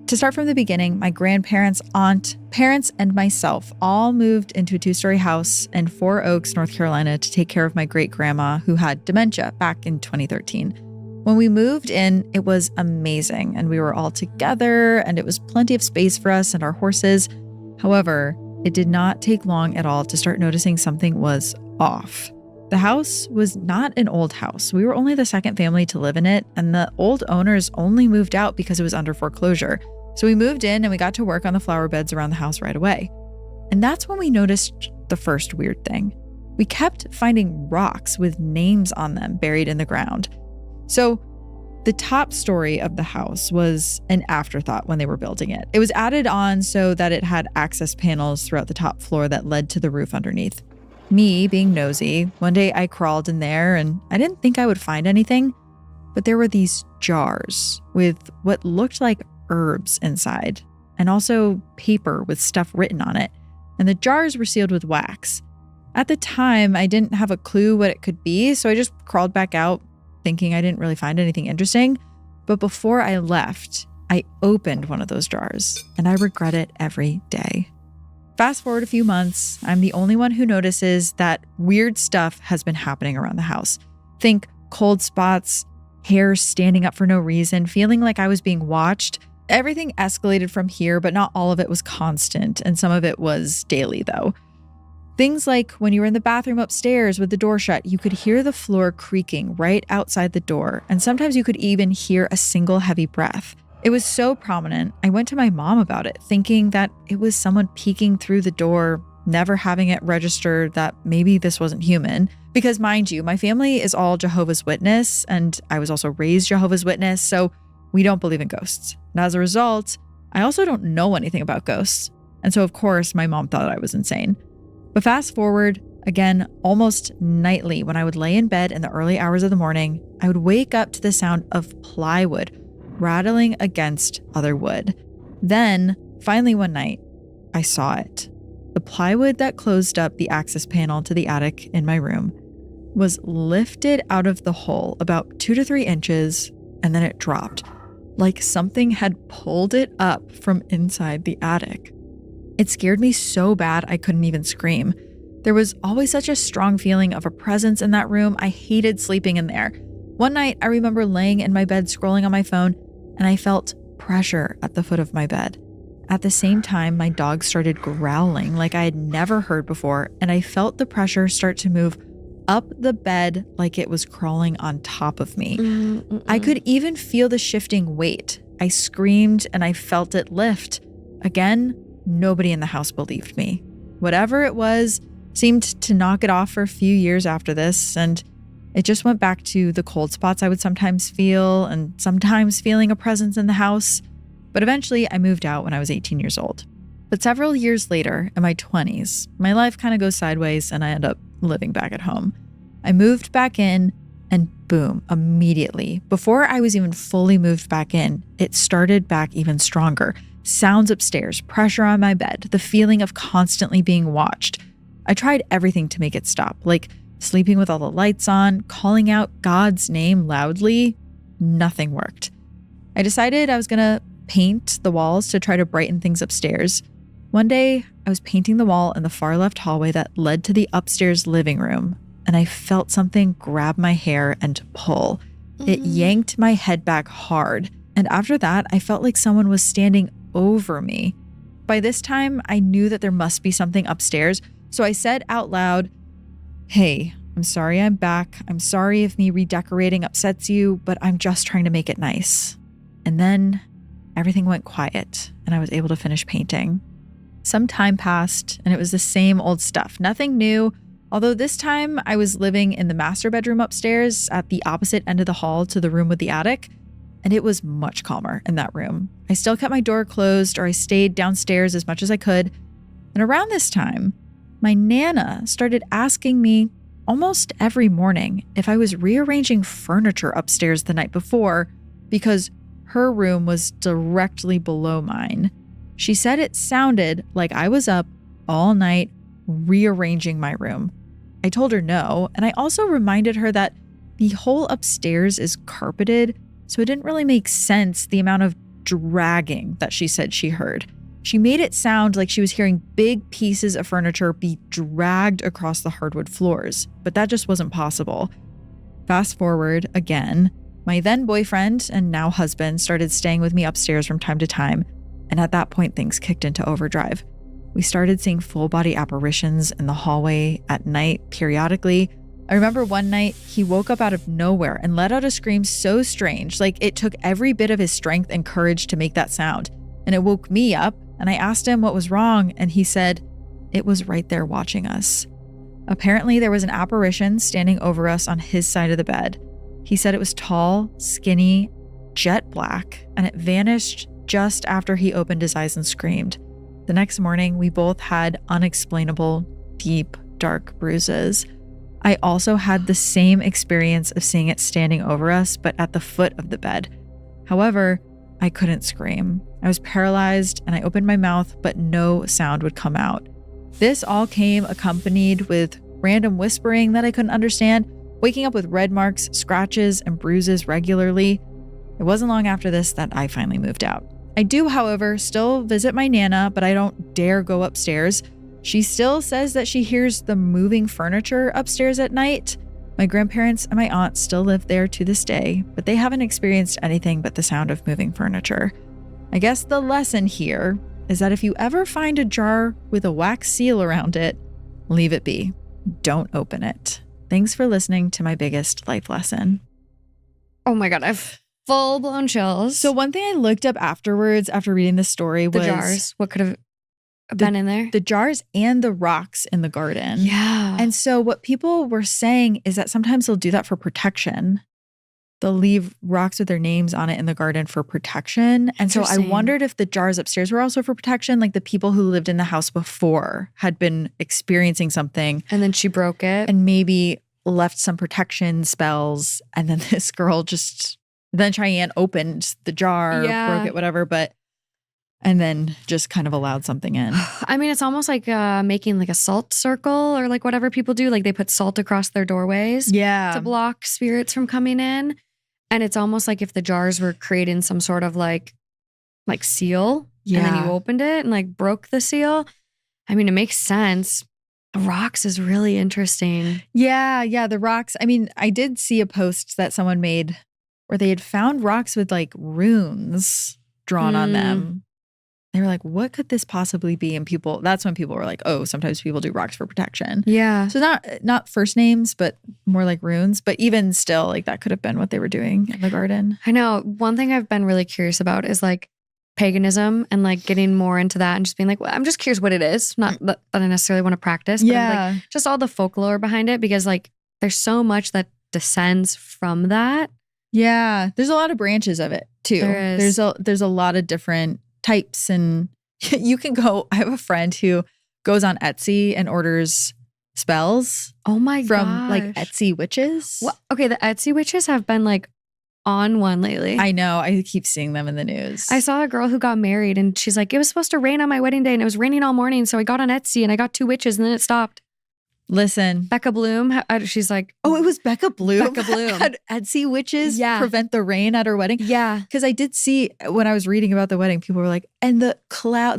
To start from the beginning, my grandparents, aunt, parents, and myself all moved into a 2-story house in 4 Oaks, North Carolina to take care of my great-grandma who had dementia back in 2013. When we moved in, it was amazing, and we were all together, and it was plenty of space for us and our horses. However, it did not take long at all to start noticing something was off. The house was not an old house. We were only the 2nd family to live in it, and the old owners only moved out because it was under foreclosure. So we moved in and we got to work on the flower beds around the house right away. And that's when we noticed the first weird thing. We kept finding rocks with names on them buried in the ground. So the top story of the house was an afterthought when they were building it. It was added on so that it had access panels throughout the top floor that led to the roof underneath. Me, being nosy, one day I crawled in there and I didn't think I would find anything, but there were these jars with what looked like herbs inside and also paper with stuff written on it. And the jars were sealed with wax. At the time, I didn't have a clue what it could be, so I just crawled back out thinking I didn't really find anything interesting. But before I left, I opened one of those drawers, and I regret it every day. Fast forward a few months, I'm the only one who notices that weird stuff has been happening around the house. Think cold spots, hair standing up for no reason, feeling like I was being watched. Everything escalated from here, but not all of it was constant, and some of it was daily though. Things like when you were in the bathroom upstairs with the door shut, you could hear the floor creaking right outside the door, and sometimes you could even hear a single heavy breath. It was so prominent, I went to my mom about it, thinking that it was someone peeking through the door, never having it register that maybe this wasn't human. Because mind you, my family is all Jehovah's Witness, and I was also raised Jehovah's Witness, so we don't believe in ghosts. And as a result, I also don't know anything about ghosts. And so of course, my mom thought I was insane. But fast forward, again, almost nightly, when I would lay in bed in the early hours of the morning, I would wake up to the sound of plywood rattling against other wood. Then, finally one night, I saw it. The plywood that closed up the access panel to the attic in my room was lifted out of the hole about 2 to 3 inches, and then it dropped, like something had pulled it up from inside the attic. It scared me so bad I couldn't even scream. There was always such a strong feeling of a presence in that room. I hated sleeping in there. One night, I remember laying in my bed scrolling on my phone, and I felt pressure at the foot of my bed. At the same time, my dog started growling like I had never heard before, and I felt the pressure start to move up the bed like it was crawling on top of me. I could even feel the shifting weight. I screamed and I felt it lift. Again, nobody in the house believed me. Whatever it was seemed to knock it off for a few years after this, and it just went back to the cold spots I would sometimes feel and sometimes feeling a presence in the house. But eventually I moved out when I was 18 years old. But several years later, in my 20s, my life kind of goes sideways and I end up living back at home. I moved back in and boom, immediately, before I was even fully moved back in, it started back even stronger. Sounds upstairs, pressure on my bed, the feeling of constantly being watched. I tried everything to make it stop, like sleeping with all the lights on, calling out God's name loudly. Nothing worked. I decided I was going to paint the walls to try to brighten things upstairs. One day, I was painting the wall in the far left hallway that led to the upstairs living room, and I felt something grab my hair and pull. It yanked my head back hard, and after that, I felt like someone was standing over me. By this time, I knew that there must be something upstairs, so I said out loud, "Hey, I'm sorry I'm back. I'm sorry if me redecorating upsets you, but I'm just trying to make it nice." And then everything went quiet, and I was able to finish painting. Some time passed, and it was the same old stuff. Nothing new, although this time I was living in the master bedroom upstairs at the opposite end of the hall to the room with the attic, and it was much calmer in that room. I still kept my door closed, or I stayed downstairs as much as I could. And around this time, my Nana started asking me almost every morning if I was rearranging furniture upstairs the night before because her room was directly below mine. She said it sounded like I was up all night rearranging my room. I told her no, and I also reminded her that the whole upstairs is carpeted, so it didn't really make sense the amount of dragging that she said she heard. She made it sound like she was hearing big pieces of furniture be dragged across the hardwood floors, but that just wasn't possible. Fast forward again, my then boyfriend and now husband started staying with me upstairs from time to time, and at that point things kicked into overdrive. We started seeing full body apparitions in the hallway at night periodically. I remember one night he woke up out of nowhere and let out a scream so strange, like it took every bit of his strength and courage to make that sound. And it woke me up, and I asked him what was wrong, and he said it was right there watching us. Apparently there was an apparition standing over us on his side of the bed. He said it was tall, skinny, jet black, and it vanished just after he opened his eyes and screamed. The next morning, we both had unexplainable, deep, dark bruises. I also had the same experience of seeing it standing over us, but at the foot of the bed. However, I couldn't scream. I was paralyzed and I opened my mouth, but no sound would come out. This all came accompanied with random whispering that I couldn't understand, waking up with red marks, scratches, and bruises regularly. It wasn't long after this that I finally moved out. I do, however, still visit my Nana, but I don't dare go upstairs. She still says that she hears the moving furniture upstairs at night. My grandparents and my aunt still live there to this day, but they haven't experienced anything but the sound of moving furniture. I guess the lesson here is that if you ever find a jar with a wax seal around it, leave it be. Don't open it. Thanks for listening to my biggest life lesson. Oh my God, I've full-blown chills. So one thing I looked up afterwards after reading this story was the jars. What could have been in there? The jars and the rocks in the garden. Yeah. And so what people were saying is that sometimes they'll do that for protection. They'll leave rocks with their names on it in the garden for protection. And so I wondered if the jars upstairs were also for protection, like the people who lived in the house before had been experiencing something. And then she broke it. And maybe left some protection spells. And then this girl then Cheyenne opened the jar, broke it, whatever, and then just kind of allowed something in. I mean, it's almost like making like a salt circle or like whatever people do. Like they put salt across their doorways to block spirits from coming in. And it's almost like if the jars were creating some sort of like seal. And then you opened it and like broke the seal. I mean, it makes sense. Rocks is really interesting. Yeah. The rocks. I mean, I did see a post that someone made where they had found rocks with like runes drawn on them. They were like, what could this possibly be? And that's when people were like, oh, sometimes people do rocks for protection. Yeah. So not first names, but more like runes. But even still, like that could have been what they were doing in the garden. I know. One thing I've been really curious about is like paganism and like getting more into that and just being like, well, I'm just curious what it is. Not that I necessarily want to practice, but like just all the folklore behind it, because like there's so much that descends from that. Yeah. There's a lot of branches of it too. There is. There's a lot of different types, and you can go. I have a friend who goes on Etsy and orders spells. Oh my god! From like Etsy witches. What? Okay, the Etsy witches have been like on one lately. I know. I keep seeing them in the news. I saw a girl who got married and she's like, it was supposed to rain on my wedding day and it was raining all morning, so I got on Etsy and I got 2 witches and then it stopped. Listen, Becca Bloom, she's like, oh, it was Becca Bloom. Becca Bloom had Etsy witches prevent the rain at her wedding. Yeah, because I did see when I was reading about the wedding, people were like, and the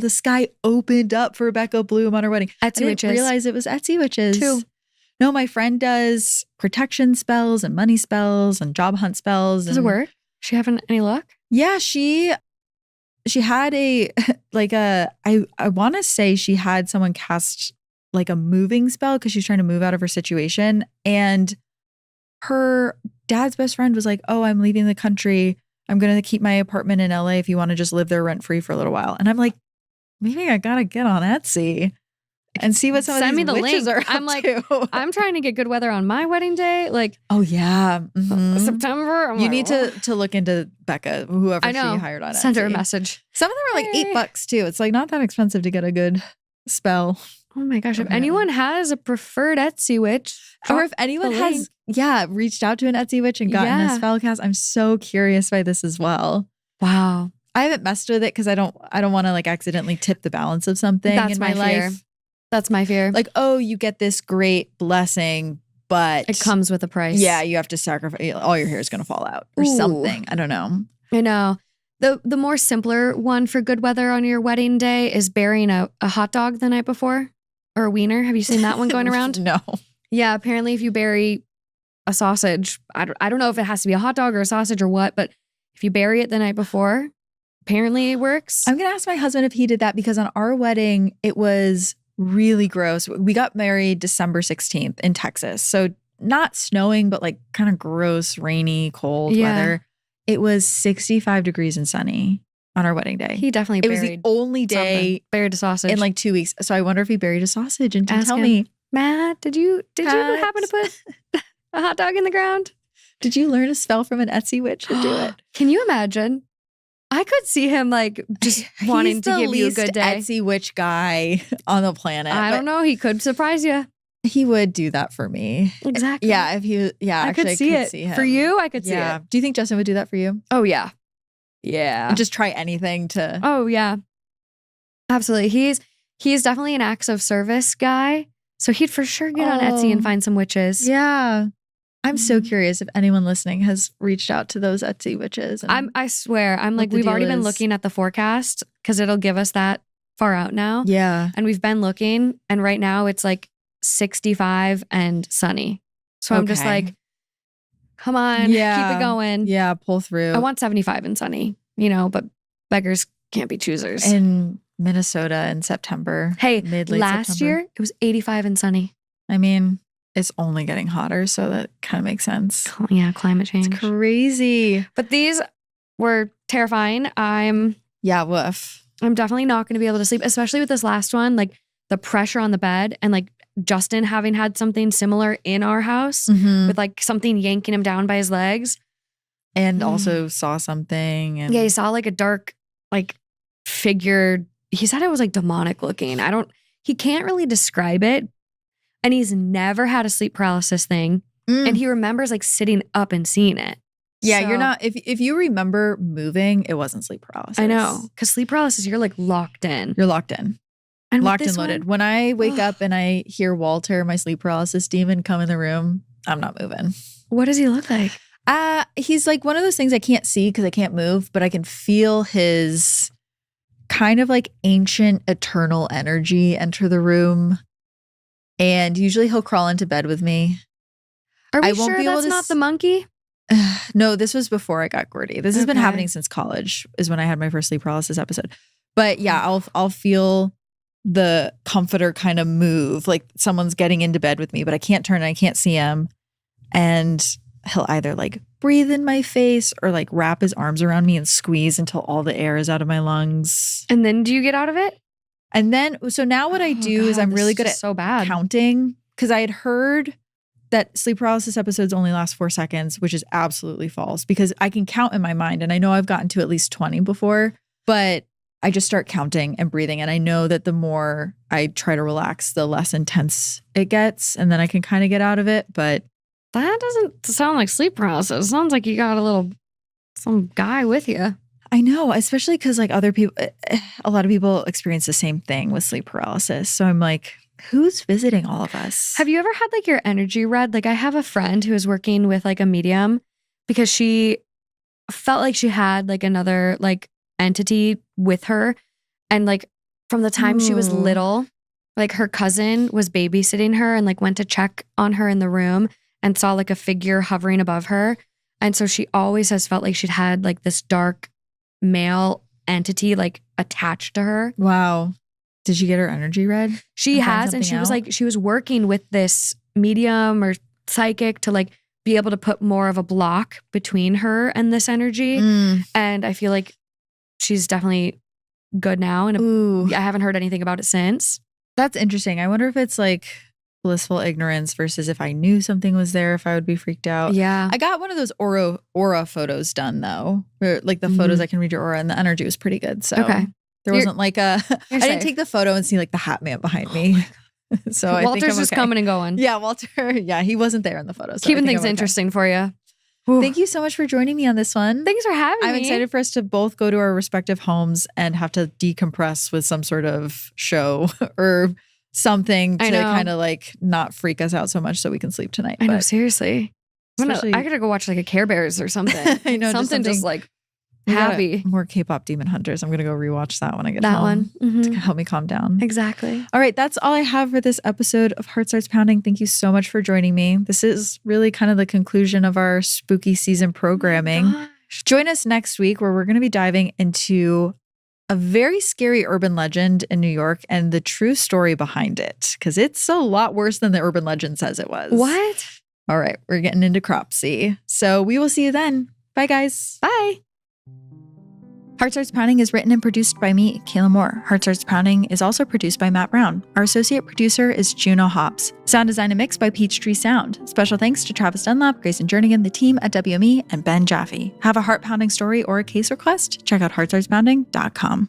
sky opened up for Becca Bloom on her wedding. Etsy witches. I didn't realize it was Etsy witches too. No, my friend does protection spells and money spells and job hunt spells. Does it work? She having any luck? Yeah, she had I want to say she had someone cast like a moving spell because she's trying to move out of her situation. And her dad's best friend was like, oh, I'm leaving the country. I'm going to keep my apartment in LA if you want to just live there rent free for a little while. And I'm like, maybe I got to get on Etsy and see what some of these witches are up I'm like, to. I'm trying to get good weather on my wedding day. Like, oh yeah. September. You need to look into Becca, whoever she hired on Etsy. Send her a message. Some of them are like $8 too. It's like not that expensive to get a good spell. Oh my gosh. If anyone has a preferred Etsy witch, or if anyone has, reached out to an Etsy witch and gotten a spell cast, I'm so curious by this as well. Wow. I haven't messed with it because I don't want to like accidentally tip the balance of something in my life. That's my fear. Like, oh, you get this great blessing, but it comes with a price. Yeah, you have to sacrifice. All your hair is going to fall out or something. I don't know. I know. The more simpler one for good weather on your wedding day is burying a hot dog the night before. Or a wiener. Have you seen that one going around? No. Yeah, apparently if you bury a sausage, I don't know if it has to be a hot dog or a sausage or what, but if you bury it the night before, apparently it works. I'm going to ask my husband if he did that because on our wedding, it was really gross. We got married December 16th in Texas. So not snowing, but like kind of gross, rainy, cold weather. It was 65 degrees and sunny on our wedding day. He definitely buried. It was the only day buried a sausage in like 2 weeks. So I wonder if he buried a sausage and didn't tell me. Matt, did you happen to put a hot dog in the ground? Did you learn a spell from an Etsy witch to do it? Can you imagine? I could see him like just wanting to give you a good day. Etsy witch guy on the planet. I don't know. He could surprise you. He would do that for me. Exactly. Yeah. If he, I could see it. For you, I could see it. Do you think Justin would do that for you? Oh, yeah. Yeah. And just try anything to. Oh, yeah. Absolutely. He's definitely an acts of service guy. So he'd for sure get on Etsy and find some witches. Yeah. I'm so curious if anyone listening has reached out to those Etsy witches. I swear, I'm like, the we've already deal been is. looking at the forecast because it'll give us that far out now. Yeah. And we've been looking, and right now it's like 65 and sunny. So I'm just Okay. like, come on, keep it going. Yeah, pull through. I want 75 and sunny, but beggars can't be choosers. In Minnesota in September. Hey, late last September. year it was 85 and sunny. I mean, it's only getting hotter, so that kind of makes sense. Oh, yeah, climate change. It's crazy. But these were terrifying. Yeah, woof. I'm definitely not going to be able to sleep, especially with this last one, like the pressure on the bed and like Justin having had something similar in our house with like something yanking him down by his legs. And also saw something. And yeah, he saw like a dark like figure. He said it was like demonic looking. He can't really describe it. And he's never had a sleep paralysis thing. And he remembers like sitting up and seeing it. Yeah, So- you're not, if you remember moving, it wasn't sleep paralysis. I know. Because sleep paralysis, you're like locked in. You're locked in. And with Locked and this loaded. one- When I wake up and I hear Walter, my sleep paralysis demon, come in the room, I'm not moving. What does he look like? He's like one of those things I can't see because I can't move, but I can feel his kind of like ancient eternal energy enter the room. And usually he'll crawl into bed with me. Are we I won't sure be able that's to not the monkey? No, this was before I got Gordy. This has been Okay. happening since college is when I had my first sleep paralysis episode. But yeah, I'll feel the comforter kind of move, like someone's getting into bed with me, but I can't turn and I can't see him. And he'll either like breathe in my face or like wrap his arms around me and squeeze until all the air is out of my lungs. And then do you get out of it? And then, so now what I do is I'm really good at so bad. counting, because I had heard that sleep paralysis episodes only last 4 seconds, which is absolutely false because I can count in my mind. And I know I've gotten to at least 20 before, but I just start counting and breathing. And I know that the more I try to relax, the less intense it gets. And then I can kind of get out of it. But That doesn't sound like sleep paralysis. It sounds like you got some guy with you. I know, especially because like other people, a lot of people experience the same thing with sleep paralysis. So I'm like, who's visiting all of us? Have you ever had like your energy read? Like I have a friend who is working with like a medium because she felt like she had like another like entity with her. And like from the time she was Ooh. little, like her cousin was babysitting her and like went to check on her in the room and saw like a figure hovering above her. And so she always has felt like she'd had like this dark male entity like attached to her. Wow. Did she get her energy read? She And find has, and something she was out? like, she was working with this medium or psychic to like be able to put more of a block between her and this energy. And I feel like she's definitely good now. And Ooh, I haven't heard anything about it since. that's interesting. I wonder if it's like blissful ignorance versus if I knew something was there, if I would be freaked out. Yeah. I got one of those aura photos done though, where like the photos I can read your aura, and the energy was pretty good. So Okay. there wasn't like I You're didn't safe. take the photo and see like the hat man behind me. So I think Walter's I'm just okay. coming and going. Yeah, Walter. Yeah, he wasn't there in the photo. So I Keeping think things I'm okay. interesting for you. Thank you so much for joining me on this one. Thanks for having I'm me. excited for us to both go to our respective homes and have to decompress with some sort of show or something I to know. kind of like not freak us out so much so we can sleep tonight. I know, But seriously. especially- I gotta go watch like a Care Bears or something. I know, just something just something- like we got happy. more K-pop Demon Hunters. I'm gonna go rewatch that when I get That home. one. To Mhm. help me calm down. Exactly. All right, that's all I have for this episode of Heart Starts Pounding. Thank you so much for joining me. This is really kind of the conclusion of our spooky season programming. Gosh. Join us next week where we're going to be diving into a very scary urban legend in New York and the true story behind it, because it's a lot worse than the urban legend says it was. What? All right, we're getting into Cropsy. So we will see you then. Bye, guys. Bye. Heart Starts Pounding is written and produced by me, Kaelyn Moore. Heart Starts Pounding is also produced by Matt Brown. Our associate producer is Juno Hobbs. Sound design and mix by Peachtree Sound. Special thanks to Travis Dunlap, Grayson Jernigan, the team at WME, and Ben Jaffe. Have a heart-pounding story or a case request? Check out heartstartspounding.com.